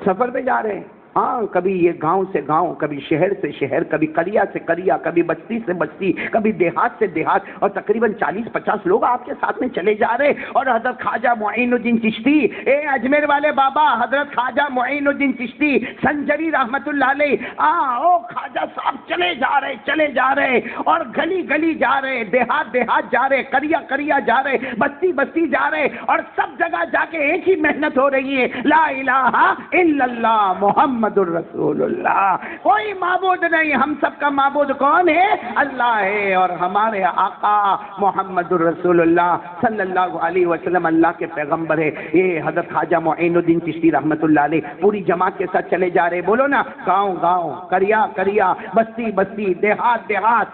سفر پہ جا رہے ہیں۔ ہاں، کبھی یہ گاؤں سے گاؤں، کبھی شہر سے شہر، کبھی قریہ سے قریہ، کبھی بستی سے بستی، کبھی دیہات سے دیہات، اور تقریباً 40-50 لوگ آپ کے ساتھ میں چلے جا رہے۔ اور حضرت خواجہ معین الدین چشتی، اے اجمیر والے بابا، حضرت خواجہ معین الدین چشتی سنجری رحمت اللہ علیہ، او خواجہ صاحب چلے جا رہے، اور گلی گلی جا رہے، دیہات دیہات جا رہے، قریہ قریہ جا رہے، بستی بستی جا رہے، اور سب جگہ جا کے ایک ہی محنت ہو رہی ہے، لا الہ الا اللہ محمد الرسول اللہ۔ کوئی معبود نہیں، ہم سب کا معبود کون ہے؟ اللہ ہے، اور ہمارے آقا محمد الرسول اللہ صلی اللہ علیہ وسلم اللہ کے پیغمبر ہے۔ یہ حضرت خواجہ معین الدین چشتی رحمت اللہ علیہ پوری جماعت کے ساتھ چلے جا رہے، بولو نا، گاؤں گاؤں، قریہ قریہ، بستی بستی، دیہات دیہات۔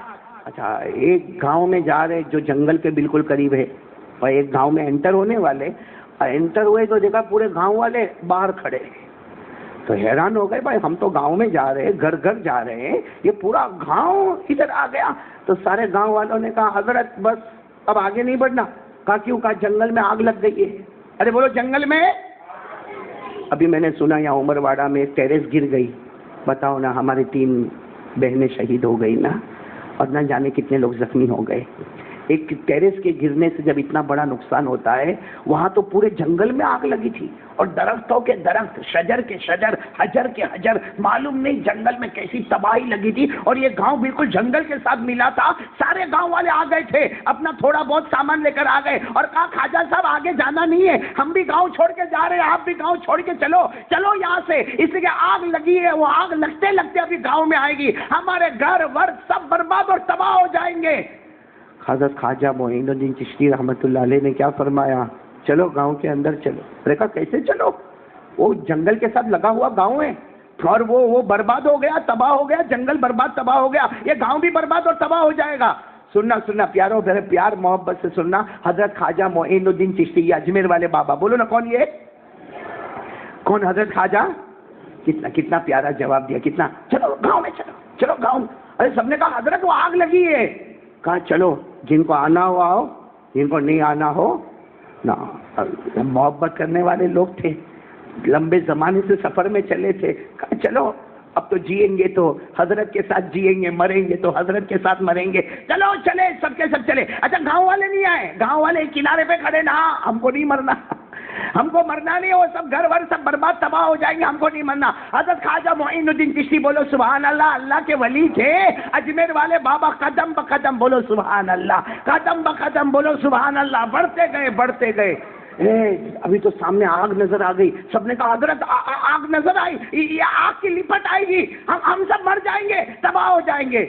اچھا، ایک گاؤں میں جا رہے جو جنگل کے بالکل قریب ہے، اور ایک گاؤں میں انٹر ہونے والے، انٹر ہوئے تو دیکھا پورے گاؤں والے باہر کھڑے، تو حیران ہو گئے، بھائی ہم تو گاؤں میں جا رہے ہیں، گھر گھر جا رہے ہیں، یہ پورا گاؤں ادھر آ گیا۔ تو سارے گاؤں والوں نے کہا حضرت بس اب آگے نہیں بڑھنا۔ کہا کیوں؟ کہا جنگل میں آگ لگ گئی ہے۔ ارے بولو جنگل میں؟ ابھی میں نے سنا یہاں عمر واڑہ میں ایک ٹیرس گر گئی، بتاؤ نا، ہماری 3 بہنیں شہید ہو گئی نا، اور نہ جانے کتنے لوگ زخمی ہو گئے۔ ایک ٹیرس کے گرنے سے جب اتنا بڑا نقصان ہوتا ہے، وہاں تو پورے جنگل میں آگ لگی تھی، اور درختوں کے درخت، شجر کے شجر، حجر کے حجر، معلوم نہیں جنگل میں کیسی تباہی لگی تھی، اور یہ گاؤں بالکل جنگل کے ساتھ ملا تھا۔ سارے گاؤں والے آ گئے تھے، اپنا تھوڑا بہت سامان لے کر آ گئے، اور کہا خواجہ صاحب آگے جانا نہیں ہے، ہم بھی گاؤں چھوڑ کے جا رہے ہیں، آپ بھی گاؤں چھوڑ کے چلو یہاں سے، اس لیے آگ لگی ہے، وہ آگ لگتے لگتے ابھی گاؤں میں آئے گی، ہمارے گھر ور سب برباد اور تباہ ہو جائیں گے۔ حضرت خواجہ معین الدین چشتی رحمت اللہ علیہ نے کیا فرمایا؟ چلو گاؤں کے اندر چلو۔ دیکھا کیسے چلو؟ وہ جنگل کے ساتھ لگا ہوا گاؤں ہے، اور وہ برباد ہو گیا، تباہ ہو گیا، جنگل برباد تباہ ہو گیا، یہ گاؤں بھی برباد اور تباہ ہو جائے گا۔ سننا پیارو، میرے پیار محبت سے سننا، حضرت خواجہ معین الدین چشتی، یہ اجمیر والے بابا، بولو نا کون؟ یہ کون؟ حضرت خواجہ۔ کتنا پیارا جواب دیا، کتنا، چلو گاؤں میں چلو گاؤں۔ ارے سب نے کہا حضرت وہ آگ لگی ہے۔ کہا چلو، جن کو آنا ہو آؤ، جن کو نہیں آنا ہو نہ۔ محبت کرنے والے لوگ تھے، لمبے زمانے سے سفر میں چلے تھے، کہا چلو اب تو جئیں گے تو حضرت کے ساتھ جئیں گے، مریں گے تو حضرت کے ساتھ مریں گے، چلو چلے، سب کے سب چلے۔ اچھا گاؤں والے نہیں آئے، گاؤں والے کنارے پہ کھڑے، نا ہم کو نہیں مرنا، ہم کو مرنا نہیں، وہ سب گھر ور سب برباد تباہ ہو جائیں گے، ہم کو نہیں مرنا۔ حضرت خواجہ معین الدین چشتی، بولو سبحان اللہ، اللہ کے ولی تھے، اجمیر والے بابا، قدم بقدم بولو سبحان اللہ، قدم بقدم بولو سبحان اللہ، بڑھتے گئے۔ ابھی تو سامنے آگ نظر آ گئی، سب نے کہا حضرت آگ نظر آئی، یہ آگ کی لپٹ آئے گی، ہم سب مر جائیں گے، تباہ ہو جائیں گے۔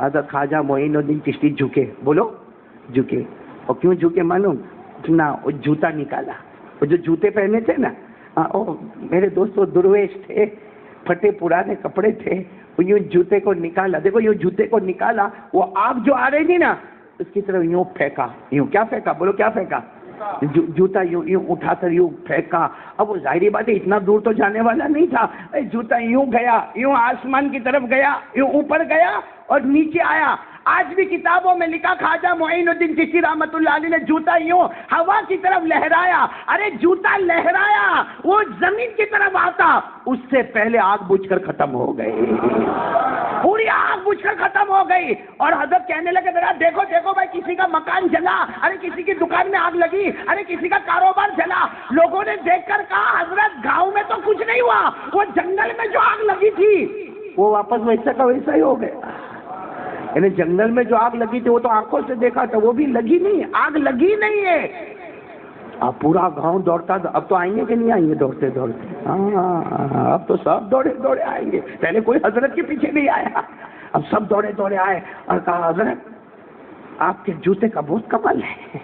حضرت خواجہ معین الدین چشتی جھکے، بولو جھکے، اور کیوں جھکے معلوم؟ نا وہ جوتا نکالا، وہ جو جوتے پہنے تھے نا، میرے دوست وہ درویش تھے، پھٹے پرانے کپڑے تھے، یوں جوتے کو نکالا، دیکھو یوں جوتے کو نکالا، وہ آگ جو آ رہی تھی نا اس کی طرف یوں پھینکا، یوں کیا پھینکا، بولو کیا پھینکا، جوتا یوں اٹھا کر یوں پھینکا. اب وہ ظاہری بات ہے اتنا دور تو جانے والا نہیں تھا، جوتا یوں گیا، یوں آسمان کی طرف گیا، یوں اوپر گیا اور نیچے آیا. آج بھی کتابوں میں لکھا خواجہ معین الدین چشتی رحمۃ اللہ علیہ نے جوتا یوں ہوا کی طرف لہرایا. ارے جوتا لہرایا وہ زمین کی طرف آتا، اس سے پہلے آگ بجھ کر ختم ہو گئی، پوری آگ بجھ کر ختم ہو گئی. اور حضرت کہنے لگے ذرا دیکھو دیکھو بھائی کسی کا مکان جلا، ارے کسی کی دکان میں آگ لگی، ارے کسی کا کاروبار جلا. لوگوں نے دیکھ کر کہا حضرت گاؤں میں تو کچھ نہیں ہوا، وہ جنگل میں جو آگ لگی تھی وہ واپس ویسا کا ویسا ہی ہو گیا. یعنی جنگل میں جو آگ لگی تھی وہ تو آنکھوں سے دیکھا تھا، وہ بھی لگی نہیں، آگ لگی نہیں ہے. اب پورا گاؤں دوڑتا تھا. اب تو آئیں گے کہ نہیں آئیں گے دوڑتے دوڑتے؟ ہاں اب تو سب دوڑے دوڑے آئیں گے. پہلے کوئی حضرت کے پیچھے نہیں آیا، اب سب دوڑے دوڑے آئے اور کہا حضرت آپ کے جوتے کا بہت کمال ہے،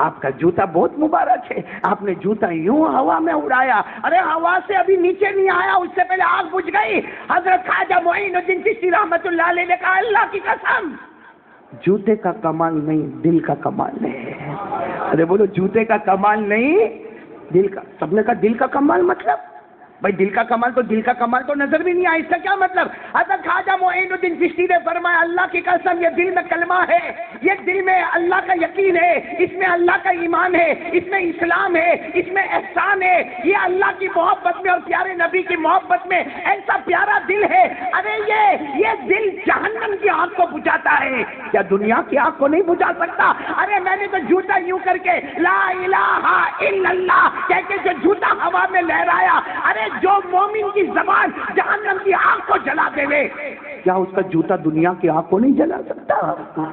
آپ کا جوتا بہت مبارک ہے، آپ نے جوتا یوں ہوا میں اڑایا. ارے ہوا سے ابھی نیچے نہیں آیا، اس سے پہلے آگ بجھ گئی. حضرت خواجہ معین الدین چشتی رحمۃ اللہ علیہ نے کہا اللہ کی قسم جوتے کا کمال نہیں دل کا کمال ہے. ارے بولو جوتے کا کمال نہیں دل کا. سب نے کہا دل کا کمال مطلب؟ بھائی دل کا کمال تو نظر بھی نہیں آیا، اس کا کیا مطلب؟ حضرت خواجہ معین الدین چشتی نے فرمایا اللہ کی قسم یہ دل میں کلمہ ہے، یہ دل میں اللہ کا یقین ہے، اس میں اللہ کا ایمان ہے، اس میں اسلام ہے، اس میں احسان ہے، یہ اللہ کی محبت میں اور پیارے نبی کی محبت میں ایسا پیارا دل ہے. ارے یہ دل جہنم کی آگ کو بجھاتا ہے، کیا دنیا کی آگ کو نہیں بجھا سکتا؟ ارے میں نے تو جوتا یوں کر کے لا الہ الا اللہ کہہ کے جو جوتا ہوا میں لہرایا، ارے جو مومن کی زبان جہنم کی آگ کو جلا دے لے، کیا اس کا جوتا دنیا کی آگ کو نہیں جلا سکتا؟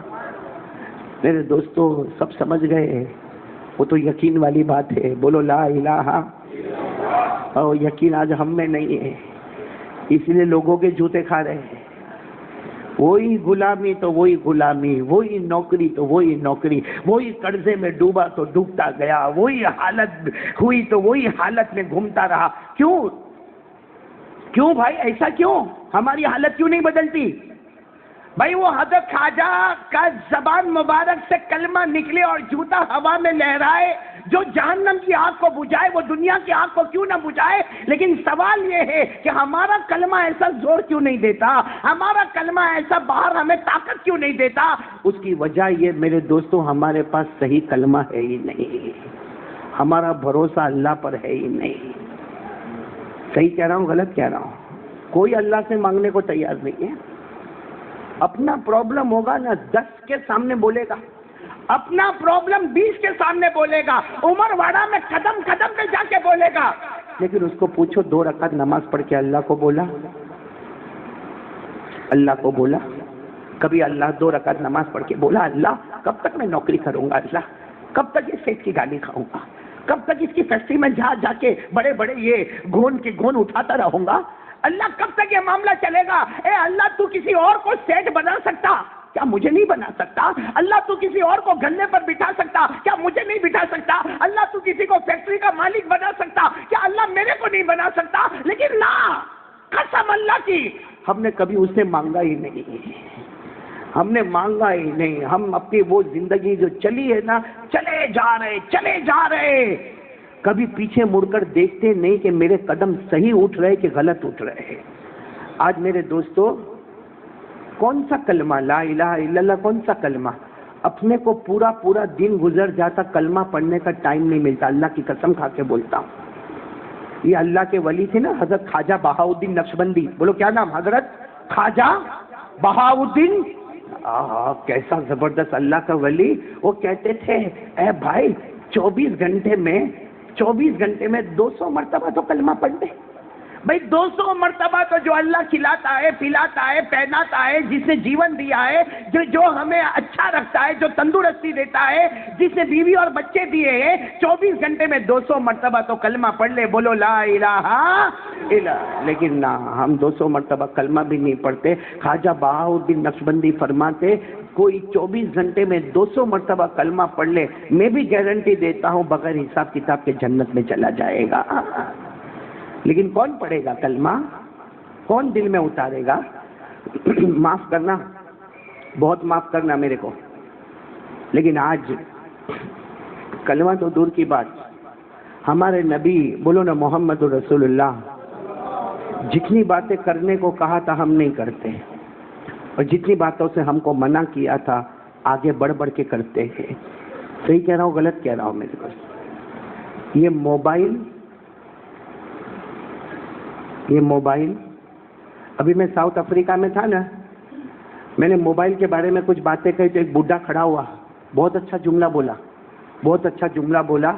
میرے دوستو سب سمجھ گئے، وہ تو یقین والی بات ہے. بولو لا الہ. اور یقین آج ہم میں نہیں ہے، اس لیے لوگوں کے جوتے کھا رہے ہیں. وہی غلامی تو وہی غلامی، وہی نوکری تو وہی نوکری، وہی قرضے میں ڈوبا تو ڈوبتا گیا، وہی حالت ہوئی تو وہی حالت میں گھومتا رہا. کیوں بھائی ایسا کیوں؟ ہماری حالت کیوں نہیں بدلتی؟ بھائی وہ حضرت خواجہ کا زبان مبارک سے کلمہ نکلے اور جوتا ہوا میں لہرائے، جو جہنم کی آگ کو بجھائے وہ دنیا کی آگ کو کیوں نہ بجھائے. لیکن سوال یہ ہے کہ ہمارا کلمہ ایسا زور کیوں نہیں دیتا، ہمارا کلمہ ایسا باہر ہمیں طاقت کیوں نہیں دیتا؟ اس کی وجہ یہ میرے دوستوں ہمارے پاس صحیح کلمہ ہے ہی نہیں، ہمارا بھروسہ اللہ پر ہے ہی نہیں. صحیح کہہ رہا ہوں غلط کہہ رہا ہوں؟ کوئی اللہ سے مانگنے کو تیار نہیں ہے. اپنا پرابلم ہوگا نا 10 کے سامنے بولے گا، اپنا پرابلم 20 کے سامنے بولے گا، عمر واڑہ میں قدم قدم پہ جا کے بولے گا. لیکن اس کو پوچھو 2 رکعت نماز پڑھ کے اللہ کو بولا؟ اللہ کو بولا کبھی؟ اللہ 2 رکعت نماز پڑھ کے بولا اللہ کب تک میں نوکری کروں گا، اللہ کب تک اس سیٹ کی گالی کھاؤں گا، کب تک اس کی فیکٹری میں جا کے بڑے بڑے یہ گھون اٹھاتا رہوں گا، اللہ کب تک یہ معاملہ چلے گا؟ اے اللہ تو کسی اور کو سیٹ بنا سکتا، کیا مجھے نہیں بنا سکتا؟ اللہ تو کسی اور کو گھنے پر بٹھا سکتا، کیا مجھے نہیں بٹھا سکتا؟ اللہ تو کسی کو فیکٹری کا مالک بنا سکتا، کیا اللہ میرے کو نہیں بنا سکتا؟ لیکن لا قسم اللہ کی ہم نے کبھی اس سے مانگا ہی نہیں، ہم نے مانگا ہی نہیں. ہم اپنی وہ زندگی جو چلی ہے نا چلے جا رہے، کبھی پیچھے مڑ کر دیکھتے نہیں کہ میرے قدم صحیح اٹھ رہے کہ غلط اٹھ رہے. آج میرے دوستو کون سا کلمہ لا الہ الا اللہ، کون سا کلمہ؟ اپنے کو پورا دن گزر جاتا، کلمہ پڑھنے کا ٹائم نہیں ملتا. اللہ کی قسم کھا کے بولتا ہوں. یہ اللہ کے ولی تھے نا حضرت خواجہ بہاؤالدین نقشبندی. بولو کیا نام؟ حضرت خواجہ بہاؤالدین. کیسا زبردست اللہ کا ولی. وہ کہتے تھے اے بھائی 24 گھنٹے میں 200 مرتبہ تو کلمہ پڑھ دے. بھائی 200 مرتبہ تو جو اللہ کھلاتا ہے، پلاتا ہے، پہناتا ہے، جس نے جیون دیا ہے، جو ہمیں اچھا رکھتا ہے، جو تندرستی دیتا ہے، جس نے بیوی اور بچے دیے ہیں، 24 گھنٹے میں 200 مرتبہ تو کلمہ پڑھ لے. بولو لا الہ الا. لیکن نہ، ہم 200 مرتبہ کلمہ بھی نہیں پڑھتے. خواجہ بہاؤالدین نقشبندی فرماتے کوئی 24 گھنٹے میں 200 مرتبہ کلمہ پڑھ لے، میں بھی گارنٹی دیتا ہوں بغیر حساب کتاب کے جنت میں چلا جائے گا. لیکن کون پڑھے گا کلمہ؟ کون دل میں اتارے گا؟ معاف کرنا، بہت معاف کرنا میرے کو، لیکن آج کلمہ تو دور کی بات، ہمارے نبی بولو نا محمد رسول اللہ جتنی باتیں کرنے کو کہا تھا ہم نہیں کرتے، اور جتنی باتوں سے ہم کو منع کیا تھا آگے بڑھ بڑھ کے کرتے ہیں۔ صحیح کہہ رہا ہوں غلط کہہ رہا ہوں میرے پاس؟ یہ موبائل ابھی میں ساؤتھ افریقہ میں تھا نا، میں نے موبائل کے بارے میں کچھ باتیں کہی تو ایک بڈھا کھڑا ہوا، بہت اچھا جملہ بولا،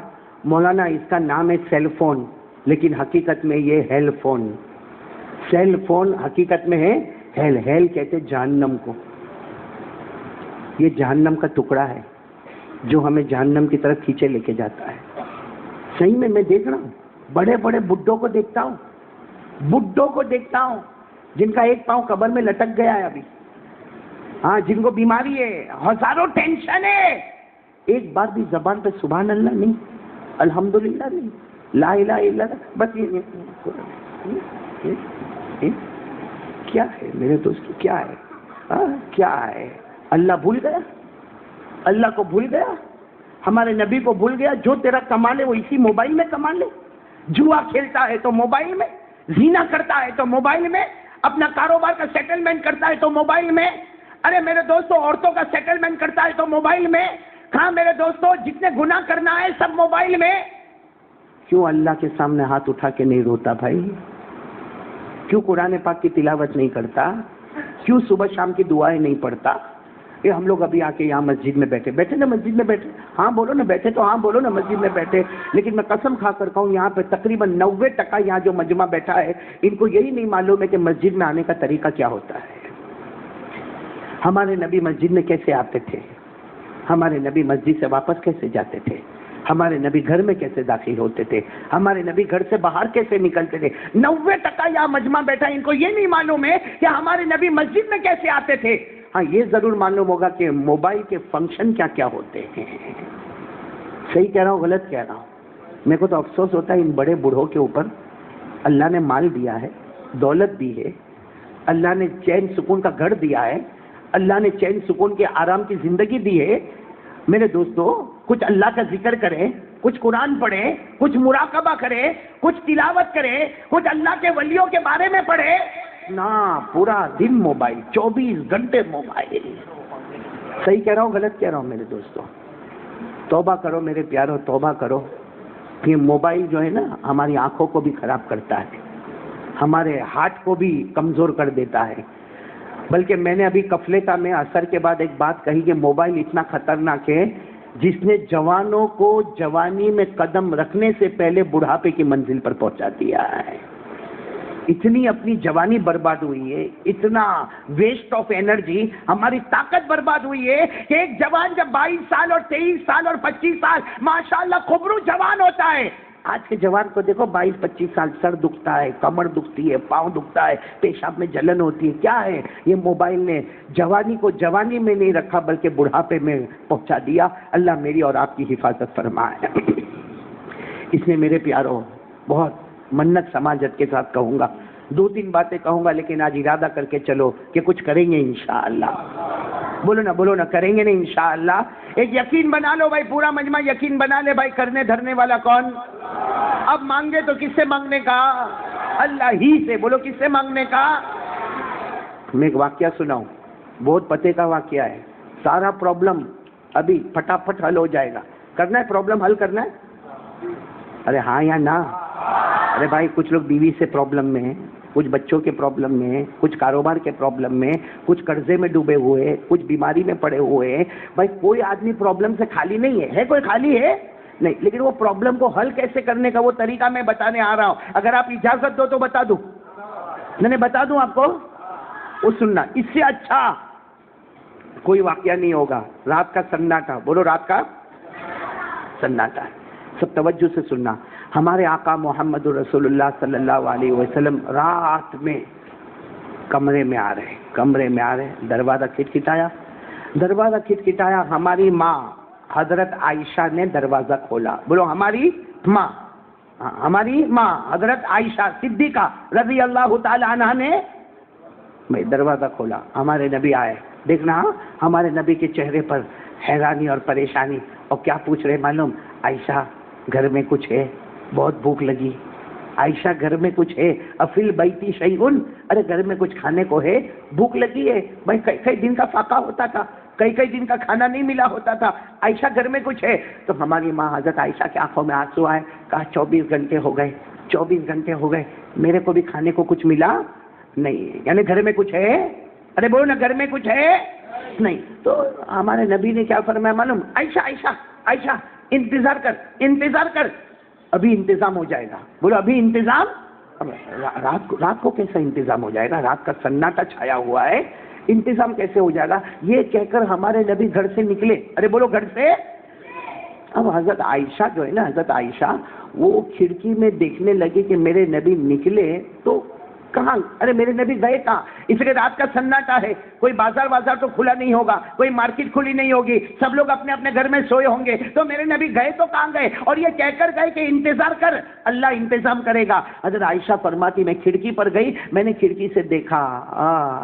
مولانا اس کا نام ہے سیل فون، لیکن حقیقت میں یہ ہیل فون، سیل فون حقیقت میں ہے ہیل کہتے جہنم کو، یہ جہنم کا ٹکڑا ہے جو ہمیں جہنم کی طرف کھینچے لے کے جاتا ہے۔ صحیح میں دیکھ رہا ہوں، بڑے بڑے بڈھوں کو دیکھتا ہوں جن کا ایک پاؤں قبر میں لٹک گیا ہے ابھی، ہاں، جن کو بیماری ہے، ہزاروں ٹینشن ہے، ایک بار بھی زبان پہ سبحان اللہ نہیں، الحمدللہ نہیں، لا الہ الا اللہ، بس یہ کیا ہے میرے دوست؟ کیا ہے؟ اللہ بھول گیا؟ اللہ کو بھول گیا؟ ہمارے نبی کو بھول گیا؟ جو تیرا کمال ہے وہ اسی موبائل میں کما لے، جوا کھیلتا ہے تو موبائل میں، زنا کرتا ہے تو موبائل میں، اپنا کاروبار کا سیٹلمنٹ کرتا ہے تو موبائل میں، ارے میرے دوستوں عورتوں کا سیٹلمنٹ کرتا ہے تو موبائل میں، ہاں میرے دوستوں جتنے گناہ کرنا ہے سب موبائل میں۔ کیوں اللہ کے سامنے ہاتھ اٹھا کے نہیں روتا بھائی؟ کیوں قرآن پاک کی تلاوت نہیں کرتا؟ کیوں صبح شام کی دعائیں نہیں پڑھتا؟ یہ ہم لوگ ابھی آ کے یہاں مسجد میں بیٹھے نا، مسجد میں بیٹھے، ہاں بولو نا، بیٹھے تو ہاں بولو نا، مسجد میں بیٹھے، لیکن میں قسم کھا کر کہوں یہاں پہ تقریباً 90% یہاں جو مجمع بیٹھا ہے ان کو یہی نہیں معلوم ہے کہ مسجد میں آنے کا طریقہ کیا ہوتا ہے۔ ہمارے نبی مسجد میں کیسے آتے تھے؟ ہمارے نبی مسجد سے واپس کیسے جاتے تھے؟ ہمارے نبی گھر میں کیسے داخل ہوتے تھے؟ ہمارے نبی گھر سے باہر کیسے نکلتے تھے؟ 90% یہاں مجمع بیٹھا ان کو یہ نہیں معلوم ہے کہ ہمارے نبی مسجد میں کیسے آتے تھے۔ ہاں یہ ضرور معلوم ہوگا کہ موبائل کے فنکشن کیا کیا ہوتے ہیں۔ صحیح کہہ رہا ہوں غلط کہہ رہا ہوں؟ میرے کو تو افسوس ہوتا ہے ان بڑے بوڑھوں کے اوپر۔ اللہ نے مال دیا ہے، دولت دی ہے، اللہ نے چین سکون کا گھر دیا ہے، اللہ نے چین سکون کے آرام کی زندگی دی ہے۔ میرے دوستو کچھ اللہ کا ذکر کریں، کچھ قرآن پڑھیں، کچھ مراقبہ کریں، کچھ تلاوت کریں، کچھ اللہ کے ولیوں کے بارے میں پڑھیں، نہ پورا دن موبائل، 24 گھنٹے موبائل۔ صحیح کہہ رہا ہوں غلط کہہ رہا ہوں میرے دوستو؟ توبہ کرو میرے پیارو، توبہ کرو۔ یہ موبائل جو ہے نا ہماری آنکھوں کو بھی خراب کرتا ہے، ہمارے ہارٹ کو بھی کمزور کر دیتا ہے۔ بلکہ میں نے ابھی کفلیتا میں اثر کے بعد ایک بات کہی کہ موبائل اتنا خطرناک ہے جس نے جوانوں کو جوانی میں قدم رکھنے سے پہلے بڑھاپے کی منزل پر پہنچا دیا ہے۔ اتنی اپنی جوانی برباد ہوئی ہے، اتنا ویسٹ آف انرجی، ہماری طاقت برباد ہوئی ہے کہ ایک جوان جب 22 سال اور 23 سال اور 25 سال ماشاءاللہ خبرو جوان ہوتا ہے، آج کے جوان کو دیکھو 22-25 سال، سر دکھتا ہے، کمر دکھتی ہے، پاؤں دکھتا ہے، پیشاب میں جلن ہوتی ہے۔ کیا ہے؟ یہ موبائل نے جوانی کو جوانی میں نہیں رکھا بلکہ بڑھاپے میں پہنچا دیا۔ اللہ میری اور آپ کی حفاظت فرمائے۔ اس نے میرے پیاروں بہت منت سماجت کے ساتھ کہوں گا، 2-3 باتیں کہوں گا، لیکن آج ارادہ کر کے چلو کہ کچھ کریں گے انشاءاللہ۔ بولو نا کریں گے نا انشاءاللہ۔ ایک یقین بنا لو بھائی، پورا مجمع یقین بنا لے بھائی، کرنے دھرنے والا کون؟ اب مانگے تو کس سے مانگنے کا؟ اللہ ہی سے۔ بولو کس سے مانگنے کا؟ میں ایک واقعہ سناؤں، بہت پتے کا واقعہ ہے، سارا پرابلم ابھی پھٹافٹ حل ہو جائے گا۔ کرنا ہے پرابلم حل کرنا ہے؟ ارے ہاں یا نہ؟ ارے بھائی کچھ لوگ بیوی سے پرابلم میں ہیں، کچھ بچوں کے پرابلم میں ہیں، کچھ کاروبار کے پرابلم میں، کچھ قرضے میں ڈوبے ہوئے، کچھ بیماری میں پڑے ہوئے ہیں۔ بھائی کوئی آدمی پرابلم سے خالی نہیں ہے کوئی خالی ہے نہیں، لیکن وہ پرابلم کو حل کیسے کرنے کا وہ طریقہ میں بتانے آ رہا ہوں۔ اگر آپ اجازت دو تو بتا دوں، میں بتا دوں آپ کو، وہ سننا۔ اس سے اچھا کوئی واقعہ نہیں ہوگا۔ رات کا سناٹا، بولو رات کا سناٹا، سب توجہ سے سننا۔ ہمارے آقا محمد رسول اللہ صلی اللہ علیہ وسلم رات میں کمرے میں آ رہے، دروازہ کھٹکھٹایا، ہماری ماں حضرت عائشہ نے دروازہ کھولا۔ بولو ہماری ماں، ہماری ماں حضرت عائشہ صدیقہ رضی اللہ تعالی عنہا نے دروازہ کھولا، ہمارے نبی آئے، دیکھنا ہمارے نبی کے چہرے پر حیرانی اور پریشانی، اور کیا پوچھ رہے معلوم؟ عائشہ گھر میں کچھ ہے؟ بہت بھوک لگی۔ عائشہ گھر میں کچھ ہے؟ افل بیتی شیئن، ارے گھر میں کچھ کھانے کو ہے؟ بھوک لگی ہے بھائی، کئی دن کا فاقہ ہوتا تھا، کئی دن کا کھانا نہیں ملا ہوتا تھا، عائشہ گھر میں کچھ ہے؟ تو ہماری ماں حضرت عائشہ کی آنکھوں میں آنسو آئے، کہا 24 گھنٹے ہو گئے، 24 گھنٹے ہو گئے، میرے کو بھی کھانے کو کچھ ملا نہیں، یعنی گھر میں کچھ ہے؟ ارے بولو نا، گھر میں کچھ ہے نہیں۔ تو ہمارے نبی نے کیا فرمایا معلوم؟ عائشہ عائشہ عائشہ انتظار کر، انتظار کر، ابھی انتظام ہو جائے گا۔ بولو ابھی انتظام؟ رات کو کیسا انتظام ہو جائے گا؟ رات کا سناٹا چھایا ہوا ہے، انتظام کیسے ہو جائے گا؟ یہ کہہ کر ہمارے نبی گھر سے نکلے، ارے بولو گھر سے۔ اب حضرت عائشہ جو ہے نا، حضرت عائشہ وہ کھڑکی میں دیکھنے لگی کہ میرے نبی نکلے تو کہاں؟ ارے میرے نبی گئے کہاں؟ اس لیے رات کا سناٹا ہے، کوئی بازار تو کھلا نہیں ہوگا، کوئی مارکیٹ کھلی نہیں ہوگی، سب لوگ اپنے اپنے گھر میں سوئے ہوں گے، تو میرے نبی گئے تو کہاں گئے؟ اور یہ کہہ کر گئے کہ انتظار کر، اللہ انتظام کرے گا۔ حضرت عائشہ فرماتی میں کھڑکی پر گئی، میں نے کھڑکی سے دیکھا،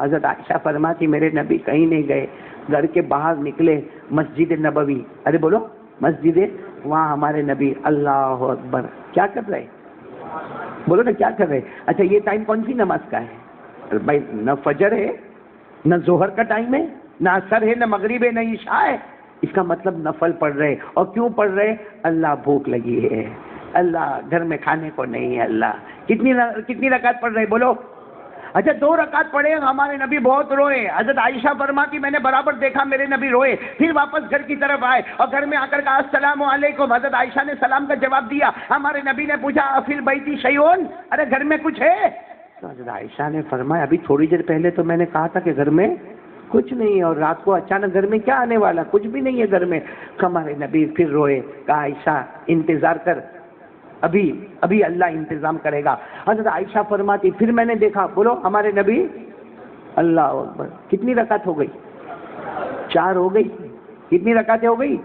حضرت عائشہ فرماتی میرے نبی کہیں نہیں گئے، گھر کے باہر نکلے، مسجد نبوی، ارے بولو مسجد، وہاں ہمارے نبی اللہ اکبر کیا کر رہے؟ بولو نا کیا کر رہے؟ اچھا یہ ٹائم کون سی نماز کا ہے بھائی؟ نہ فجر ہے، نہ ظہر کا ٹائم ہے، نہ عصر ہے، نہ مغرب ہے، نہ عشاء ہے، اس کا مطلب نفل پڑھ رہے۔ اور کیوں پڑھ رہے؟ اللہ بھوک لگی ہے، اللہ گھر میں کھانے کو نہیں ہے، اللہ کتنی رکعت پڑھ رہے؟ بولو۔ اچھا 2 رکعت پڑھے، ہمارے نبی بہت روئے۔ حضرت عائشہ فرماتی میں نے برابر دیکھا میرے نبی روئے، پھر واپس گھر کی طرف آئے اور گھر میں آ کر کہا السلام علیکم۔ حضرت عائشہ نے سلام کا جواب دیا، ہمارے نبی نے پوچھا افل بیتی شیئن، ارے گھر میں کچھ ہے؟ تو حضرت عائشہ نے فرمایا ابھی تھوڑی دیر پہلے تو میں نے کہا تھا کہ گھر میں کچھ نہیں، اور رات کو اچانک گھر میں کیا آنے والا؟ کچھ بھی نہیں ہے گھر میں۔ ہمارے نبی پھر روئے، کہا عائشہ انتظار کر، ابھی اللہ انتظام کرے گا۔ حضرت عائشہ فرماتی پھر میں نے دیکھا، بولو ہمارے نبی اللہ اکبر کتنی رکعت ہو گئی؟ 4 ہو گئی۔ کتنی رکعتیں ہو گئی؟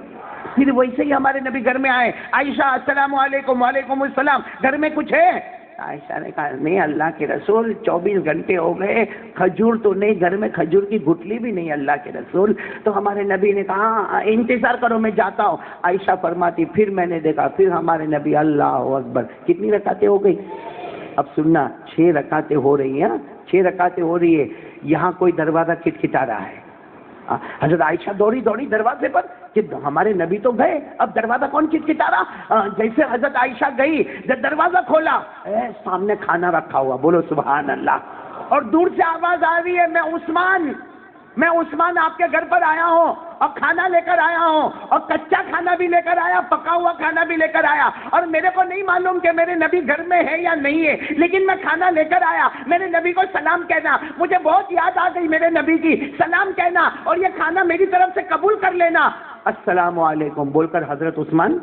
پھر ویسے ہی ہمارے نبی گھر میں آئے، عائشہ السلام علیکم۔ وعلیکم السلام، گھر میں کچھ ہے؟ عائشہ نے کہا نہیں اللہ کے رسول 24 گھنٹے ہو گئے، کھجور تو نہیں، گھر میں کھجور کی گٹھلی بھی نہیں اللہ کے رسول۔ تو ہمارے نبی نے کہا انتظار کرو میں جاتا ہوں۔ عائشہ فرماتی پھر میں نے دیکھا، پھر ہمارے نبی اللہ اکبر کتنی رکعتیں ہو گئی؟ اب سننا 6 رکعتیں ہو رہی ہیں، 6 رکعتیں ہو رہی ہے، یہاں کوئی دروازہ کھٹکھٹا رہا ہے۔ حضرت عائشہ دوڑی دروازے پر کہ ہمارے نبی تو گئے، اب دروازہ کون کھٹکھٹا رہا؟ جیسے حضرت عائشہ گئی، جب دروازہ کھولا سامنے کھانا رکھا ہوا، بولو سبحان اللہ، اور دور سے آواز آ رہی ہے میں عثمان آپ کے گھر پر آیا ہوں اور کھانا لے کر آیا ہوں، اور کچا کھانا بھی لے کر آیا، پکا ہوا کھانا بھی لے کر آیا، اور میرے کو نہیں معلوم کہ میرے نبی گھر میں ہے یا نہیں ہے، لیکن میں کھانا لے کر آیا، میرے نبی کو سلام کہنا، مجھے بہت یاد آ گئی میرے نبی کی، سلام کہنا اور یہ کھانا میری طرف سے قبول کر لینا۔ السلام علیکم بول کر حضرت عثمان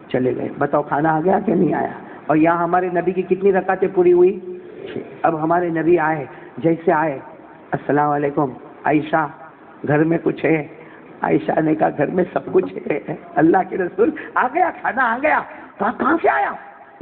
چلے گئے۔ بتاؤ کھانا آ گیا کہ نہیں آیا؟ اور یہاں ہمارے نبی کی کتنی رکعتیں پوری ہوئی؟ 6۔ اب ہمارے نبی آئے، جیسے آئے السلام علیکم عائشہ گھر میں کچھ ہے؟ عائشہ نے کہا گھر میں سب کچھ ہے اللہ کے رسول، آ گیا کھانا، آ گیا۔ کہاں سے آیا؟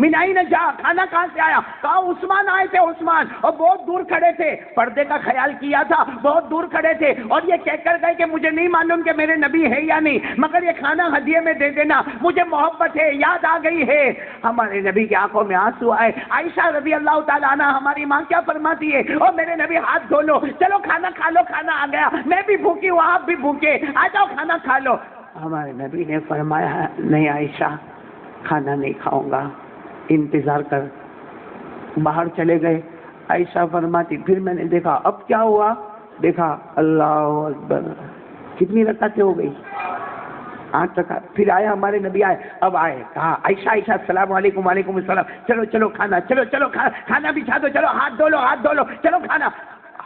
منائی نہ جا، کھانا کہاں سے آیا؟ کہا عثمان آئے تھے، عثمان، اور بہت دور کھڑے تھے، پردے کا خیال کیا تھا، بہت دور کھڑے تھے، اور یہ کہہ کر گئے کہ مجھے نہیں معلوم کہ میرے نبی ہے یا نہیں، مگر یہ کھانا ہدیے میں دے دینا، مجھے محبت ہے، یاد آ گئی ہے۔ ہمارے نبی کی آنکھوں میں آنسو آئے۔ عائشہ رضی اللہ تعالیٰ عنہ ہماری ماں کیا فرماتی ہے؟ اور میرے نبی ہاتھ دھو لو، چلو کھانا کھا لو، کھانا آ گیا، میں بھی بھوکی ہوں آپ بھی بھوکے، آ جاؤ کھانا کھا لو۔ ہمارے نبی نے فرمایا نہیں عائشہ کھانا نہیں کھاؤں گا، انتظار کر۔ باہر چلے گئے۔ عائشہ فرماتی پھر میں نے دیکھا، اب کیا ہوا؟ دیکھا اللہ اکبر کتنی رکعتیں ہو گئی؟ 8 رکعت۔ پھر آیا ہمارے نبی آئے، اب آئے، کہا عائشہ السلام علیکم۔ وعلیکم السلام، چلو کھانا، چلو کھانا بچھا دو، چلو ہاتھ دھو لو، چلو کھانا۔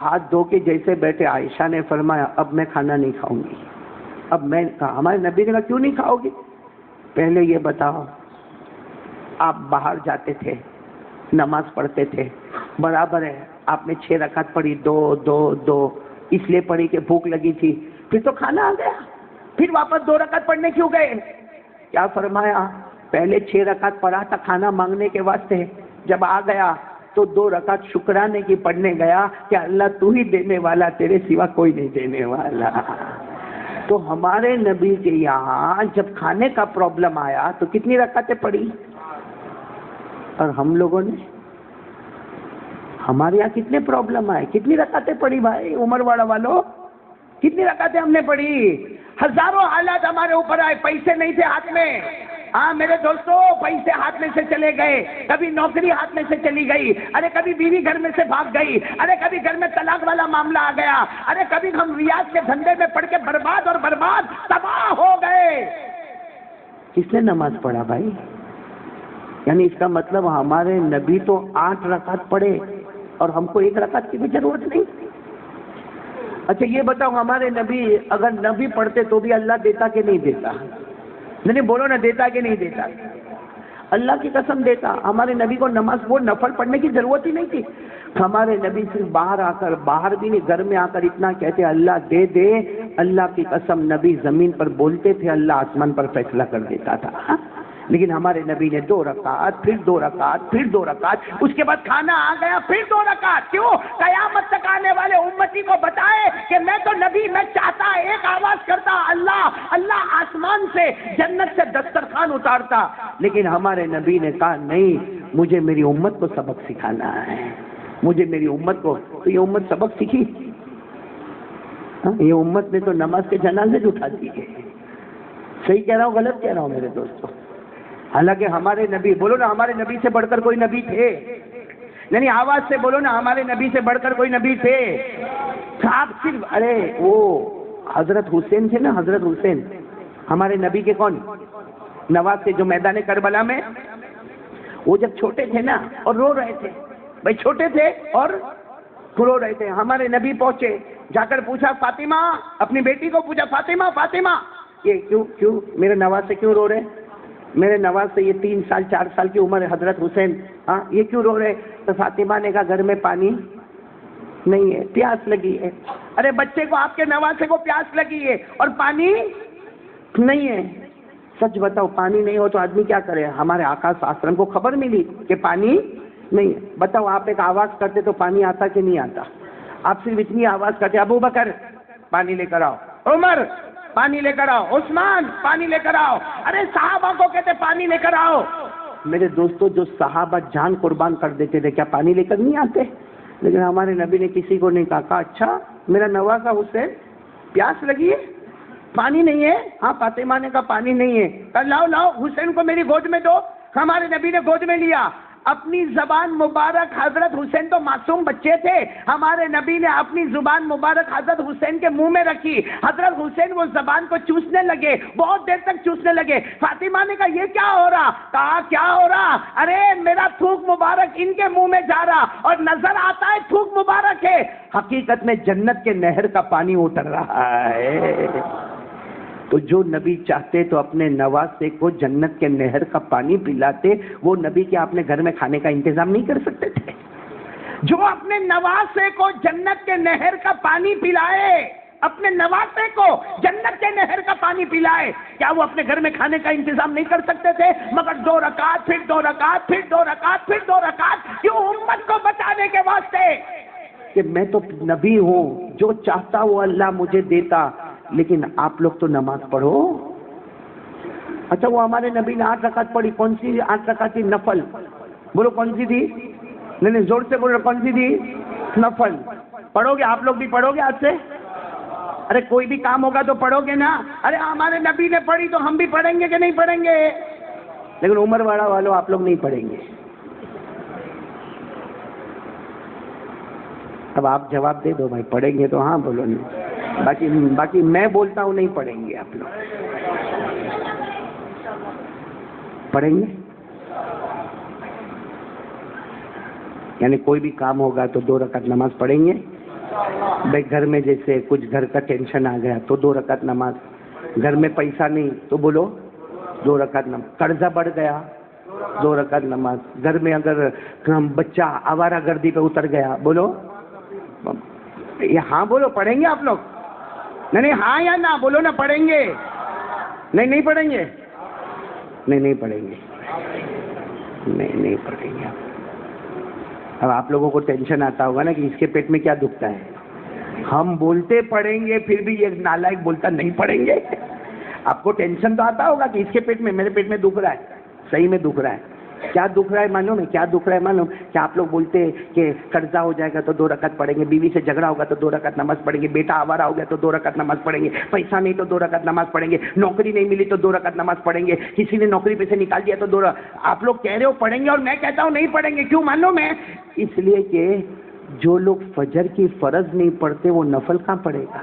ہاتھ دھو کے جیسے بیٹھے عائشہ نے فرمایا اب میں کھانا نہیں کھاؤں گی۔ اب میں کہا، ہمارے نبی نے کہا کیوں نہیں کھاؤ گی؟ پہلے یہ بتاؤ آپ باہر جاتے تھے، نماز پڑھتے تھے، برابر ہے آپ نے 6 رکعت پڑھی، 2 اس لیے پڑھی کہ بھوک لگی تھی، پھر تو کھانا آ گیا، پھر واپس 2 رکعت پڑھنے کیوں گئے؟ کیا فرمایا؟ پہلے 6 رکعت پڑھا تھا کھانا مانگنے کے واسطے، جب آ گیا تو 2 رکعت شکرانے کی پڑھنے گیا کہ اللہ تو ہی دینے والا، تیرے سوا کوئی نہیں دینے والا۔ تو ہمارے نبی کے یہاں جب کھانے کا پرابلم آیا تو کتنی رکعتیں پڑھی؟ اور ہم لوگوں نے، ہمارے یہاں کتنے پرابلم آئے، کتنی رکعتیں پڑھی بھائی؟ عمر واڑا والوں کتنی رکعتیں ہم نے پڑھی؟ ہزاروں حالات ہمارے اوپر آئے، پیسے نہیں تھے ہاتھ میں، ہاں میرے دوستو پیسے ہاتھ میں سے چلے گئے، کبھی نوکری ہاتھ میں سے چلی گئی، ارے کبھی بیوی گھر میں سے بھاگ گئی، ارے کبھی گھر میں طلاق والا معاملہ آ گیا، ارے کبھی ہم ریاض کے دھندے میں پڑھ کے برباد اور برباد تباہ ہو گئے۔ کس نے نماز پڑھا بھائی؟ یعنی اس کا مطلب ہمارے نبی تو 8 رکعت پڑھے اور ہم کو 1 رکعت کی بھی ضرورت نہیں۔ اچھا یہ بتاؤ، ہمارے نبی اگر نبی پڑھتے تو بھی اللہ دیتا کہ نہیں دیتا؟ نہیں بولو نا، دیتا کہ نہیں دیتا؟ اللہ کی قسم دیتا۔ ہمارے نبی کو نماز وہ نفل پڑھنے کی ضرورت ہی نہیں تھی۔ ہمارے نبی صرف باہر آ کر، باہر بھی نہیں گھر میں آ کر اتنا کہتے اللہ دے دے، اللہ کی قسم نبی زمین پر بولتے تھے، اللہ آسمان پر فیصلہ کر دیتا تھا۔ لیکن ہمارے نبی نے 2 رکعت، پھر 2 رکعت، پھر 2 رکعت، اس کے بعد کھانا آ گیا پھر 2 رکعت۔ کیوں؟ قیامت تک آنے والے امتی کو بتائے کہ میں تو نبی، میں چاہتا ایک آواز کرتا اللہ اللہ، آسمان سے جنت سے دسترخوان اتارتا، لیکن ہمارے نبی نے کہا نہیں، مجھے میری امت کو سبق سکھانا ہے، مجھے میری امت کو۔ تو یہ امت سبق سیکھی؟ یہ امت نے تو نماز کے جنازے اٹھا دیے۔ صحیح کہہ رہا ہوں غلط کہہ رہا ہوں میرے دوستوں؟ حالانکہ ہمارے نبی، بولو نا ہمارے نبی سے بڑھ کر کوئی نبی تھے؟ یعنی آواز سے بولو نا، ہمارے نبی سے بڑھ کر کوئی نبی تھے؟ آپ صرف، ارے وہ حضرت حسین تھے نا، حضرت حسین ہمارے نبی کے کون نواز تھے، جو میدان کربلا میں وہ جب چھوٹے تھے نا اور رو رہے تھے، بھائی چھوٹے تھے اور رو رہے تھے، ہمارے نبی پہنچے، جا کر پوچھا فاطمہ، اپنی بیٹی کو پوچھا فاطمہ فاطمہ یہ کیوں میرے نواز سے کیوں رو رہے؟ میرے نواز سے یہ 3 سال 4 سال کی عمر ہے حضرت حسین، ہاں یہ کیوں رو رہے؟ تو فاطمہ نے کہا گھر میں پانی نہیں ہے، پیاس لگی ہے۔ ارے بچے کو، آپ کے نواسے کو پیاس لگی ہے اور پانی نہیں ہے۔ سچ بتاؤ، پانی نہیں ہو تو آدمی کیا کرے؟ ہمارے آقا صلی اللہ علیہ وسلم کو خبر ملی کہ پانی نہیں ہے، بتاؤ آپ ایک آواز کرتے تو پانی آتا کہ نہیں آتا؟ آپ صرف اتنی آواز کرتے، ابو بکر پانی لے کر آؤ، عمر پانی لے کر آؤ، عثمان پانی لے کر آؤ، ارے صحابہ کو کہتے پانی لے کر آؤ۔ میرے دوستو، جو صحابہ جان قربان کر دیتے تھے، کیا پانی لے کر نہیں آتے؟ لیکن ہمارے نبی نے کسی کو نہیں کہا اچھا میرا نواسا حسین پیاس لگی ہے، پانی نہیں ہے؟ ہاں فاطمہ نے کہا پانی نہیں ہے، کہا لاؤ لاؤ حسین کو میری گود میں دو۔ ہمارے نبی نے گود میں لیا، اپنی زبان مبارک، حضرت حسین تو معصوم بچے تھے، ہمارے نبی نے اپنی زبان مبارک حضرت حسین کے منہ میں رکھی، حضرت حسین وہ زبان کو چوسنے لگے، بہت دیر تک چوسنے لگے۔ فاطمہ نے کہا یہ کیا ہو رہا؟ کہا کیا ہو رہا؟ ارے میرا تھوک مبارک ان کے منہ میں جا رہا اور نظر آتا ہے تھوک مبارک ہے، حقیقت میں جنت کے نہر کا پانی اتر رہا ہے۔ تو جو نبی چاہتے تو اپنے نواسے کو جنت کے نہر کا پانی پلاتے، وہ نبی کے اپنے گھر میں کھانے کا انتظام نہیں کر سکتے تھے؟ جو اپنے نواسے کو جنت کے نہر کا پانی پلائے، اپنے نواسے کو جنت کے نہر کا پانی پلائے، کیا وہ اپنے گھر میں کھانے کا انتظام نہیں کر سکتے تھے؟ مگر 2 رکعت پھر 2 رکعت پھر 2 رکعت پھر 2 رکعت، کیوں؟ امت کو بچانے کے واسطے کہ میں تو نبی ہوں، جو چاہتا وہ اللہ مجھے دیتا، لیکن آپ لوگ تو نماز پڑھو۔ اچھا وہ ہمارے نبی نے 8 رکعت پڑھی، کون سی 8 رکعت تھی؟ نفل، بولو کون سی تھی؟ نہیں زور سے بولو کون سی تھی؟ نفل۔ پڑھو گے آپ لوگ بھی؟ پڑھو گے آج سے؟ ارے کوئی بھی کام ہوگا تو پڑھو گے نا؟ ارے ہمارے نبی نے پڑھی تو ہم بھی پڑھیں گے کہ نہیں پڑھیں گے؟ لیکن عمر واڑا والوں آپ لوگ نہیں پڑھیں گے۔ اب آپ جواب دے دو بھائی، پڑھیں گے تو ہاں بولو، نہیں باقی میں بولتا ہوں نہیں پڑھیں گے آپ لوگ۔ پڑھیں گے؟ یعنی کوئی بھی کام ہوگا تو 2 رکعت نماز پڑھیں گے؟ بھائی گھر میں جیسے کچھ گھر کا ٹینشن آ گیا تو 2 رکعت نماز، گھر میں پیسہ نہیں تو بولو 2 رکعت نماز، قرضہ بڑھ گیا 2 رکعت نماز، گھر میں اگر بچہ آوارہ گردی پہ اتر گیا بولو، یہ ہاں بولو پڑھیں گے آپ لوگ؟ نہیں ہاں یا نہ بولو نا، پڑھیں گے؟ نہیں پڑھیں گے؟ نہیں پڑھیں گے، نہیں پڑھیں گے. اب آپ لوگوں کو ٹینشن آتا ہوگا نا کہ اس کے پیٹ میں کیا دکھتا ہے. ہم بولتے پڑھیں گے، پھر بھی یہ نالائق بولتا نہیں پڑھیں گے. آپ کو ٹینشن تو آتا ہوگا کہ اس کے پیٹ میں، میرے پیٹ میں دکھ رہا ہے. صحیح میں دکھ رہا ہے. کیا دکھ رہا ہے معلوم ہے؟ کیا دکھ رہا ہے معلوم؟ کہ آپ لوگ بولتے ہیں کہ قرضہ ہو جائے گا تو 2 رکعت پڑھیں گے، بیوی سے جھگڑا ہوگا تو 2 رکعت نماز پڑھیں گے، بیٹا آوارہ ہو گیا تو 2 رکعت نماز پڑھیں گے، پیسہ نہیں تو 2 رکعت نماز پڑھیں گے، نوکری نہیں ملی تو 2 رکعت نماز پڑھیں گے، کسی نے نوکری پہ سے نکال دیا تو 2 رکعت. آپ لوگ کہہ رہے ہو پڑھیں گے اور میں کہتا ہوں نہیں پڑھیں گے. کیوں معلوم ہے؟ اس لیے کہ جو لوگ فجر کی فرض نہیں پڑھتے وہ نفل کہاں پڑھے گا.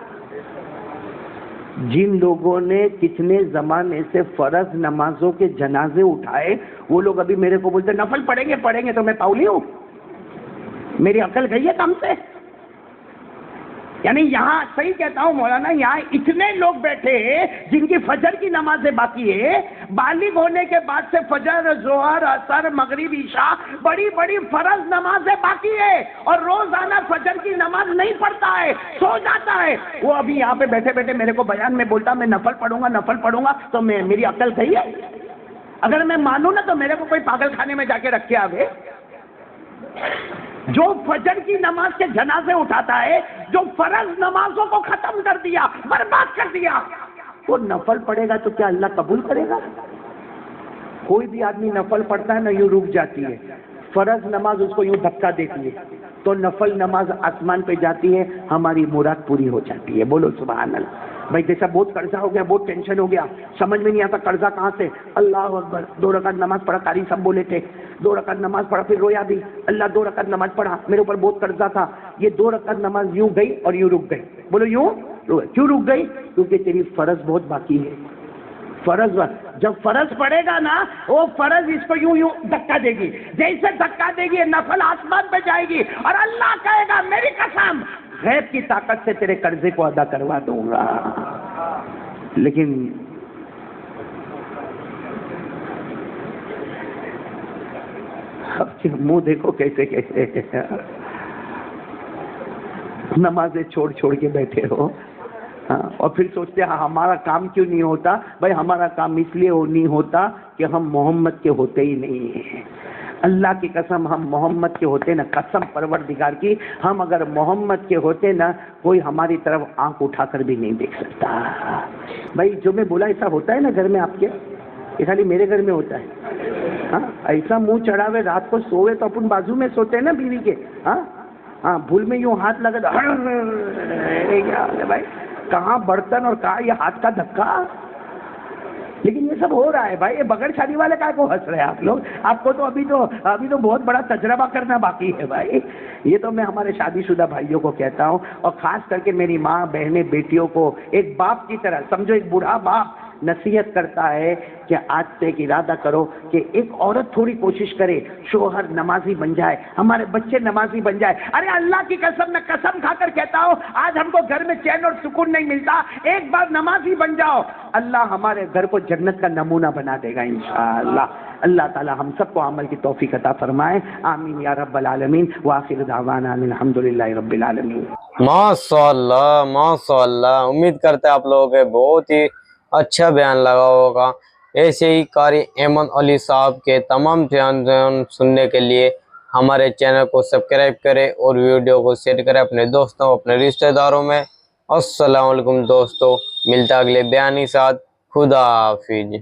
جن لوگوں نے کتنے زمانے سے فرض نمازوں کے جنازے اٹھائے وہ لوگ ابھی میرے کو بولتے نفل پڑھیں گے تو میں پاؤلی ہوں؟ میری عقل گئی ہے کم سے؟ یعنی یہاں صحیح کہتا ہوں مولانا، یہاں اتنے لوگ بیٹھے ہیں جن کی فجر کی نمازیں باقی ہے، بالغ ہونے کے بعد سے فجر، ظہر، عصر، مغرب، عشاء، بڑی بڑی فرض نمازیں باقی ہے، اور روزانہ فجر کی نماز نہیں پڑھتا ہے، سو جاتا ہے. وہ ابھی یہاں پہ بیٹھے بیٹھے میرے کو بیان میں بولتا میں نفل پڑھوں گا تو میری عقل صحیح ہے؟ اگر میں مانوں نا تو میرے کو کوئی پاگل خانے میں جا کے رکھ کے آوے. جو فجر کی نماز کے جنازے اٹھاتا ہے، جو فرض نمازوں کو ختم کر دیا، برباد کر دیا، وہ نفل پڑھے گا تو کیا اللہ قبول کرے گا؟ کوئی بھی آدمی نفل پڑھتا ہے نا یوں رک جاتی ہے، فرض نماز اس کو یوں دھکا دیتی ہے تو نفل نماز آسمان پہ جاتی ہے، ہماری مراد پوری ہو جاتی ہے. بولو سبحان اللہ. بھائی جیسا بہت قرضہ ہو گیا، بہت ٹینشن ہو گیا، سمجھ میں نہیں آتا قرضہ کہاں سے. اللہ اکبر، 2 رکعت نماز پڑھا، قاری سب بولے تھے 2 رکعت نماز پڑھا، پھر رویا بھی، اللہ 2 رکعت نماز پڑھا، میرے اوپر بہت قرضہ تھا. یہ 2 رکعت نماز یوں گئی اور یوں رک گئی. بولو یوں کیوں رک گئی؟ کیونکہ تیری فرض بہت باقی ہے. فرض جب فرض پڑے گا نا، وہ فرض اس کو یوں دھکا دے گی، جیسے دھکا دے گی نفل آسمان پہ جائے گی، اور اللہ کہے گا میری قسم غیب کی طاقت سے تیرے قرضے کو ادا کروا دوں گا. لیکن اب منہ دیکھو کیسے نمازیں چھوڑ کے بیٹھے ہو، اور پھر سوچتے ہیں ہمارا کام کیوں نہیں ہوتا. بھائی ہمارا کام اس لیے نہیں ہوتا کہ ہم محمد کے ہوتے ہی نہیں ہیں. اللہ کی قسم ہم محمد کے ہوتے نا، قسم پروردگار کی، ہم اگر محمد کے ہوتے نا کوئی ہماری طرف آنکھ اٹھا کر بھی نہیں دیکھ سکتا. بھائی جو میں بولا ایسا ہوتا ہے نا گھر میں آپ کے؟ یہ خالی میرے گھر میں ہوتا ہے؟ ایسا منہ چڑھاوے رات کو سوئے تو اپن بازو میں سوتے ہیں نا بیوی کے. بھول میں یوں ہاتھ لگا کیا بھائی، کہاں برتن اور کہاں یہ ہاتھ کا دھکا. لیکن یہ سب ہو رہا ہے بھائی. یہ بغیر شادی والے کا کو ہنس رہے ہیں آپ لوگ؟ آپ کو تو ابھی تو بہت بڑا تجربہ کرنا باقی ہے بھائی. یہ تو میں ہمارے شادی شدہ بھائیوں کو کہتا ہوں، اور خاص کر کے میری ماں بہنیں بیٹیوں کو ایک باپ کی طرح سمجھو. ایک بوڑھا باپ نصیحت کرتا ہے کہ آج سے ایک ارادہ کرو کہ ایک عورت تھوڑی کوشش کرے شوہر نمازی بن جائے، ہمارے بچے نمازی بن جائے. ارے اللہ کی قسم، میں قسم کھا کر کہتا ہوں آج ہم کو گھر میں چین اور سکون نہیں ملتا. ایک بار نمازی بن جاؤ، اللہ ہمارے گھر کو جنت کا نمونہ بنا دے گا انشاءاللہ. اللہ تعالی ہم سب کو عمل کی توفیق عطا فرمائے. آمین یا رب العالمین. وآخر دعوانا الحمدللہ رب العالمین. ماشاءاللہ ماشاءاللہ. امید کرتے ہیں آپ لوگوں کے بہت ہی اچھا بیان لگا ہوگا. ایسے ہی قاری ایمن علی صاحب کے تمام بیان سننے کے لیے ہمارے چینل کو سبسکرائب کریں اور ویڈیو کو شیئر کریں اپنے دوستوں، اپنے رشتہ داروں میں. السلام علیکم دوستو، ملتا اگلے بیان کے ساتھ. خدا حافظ.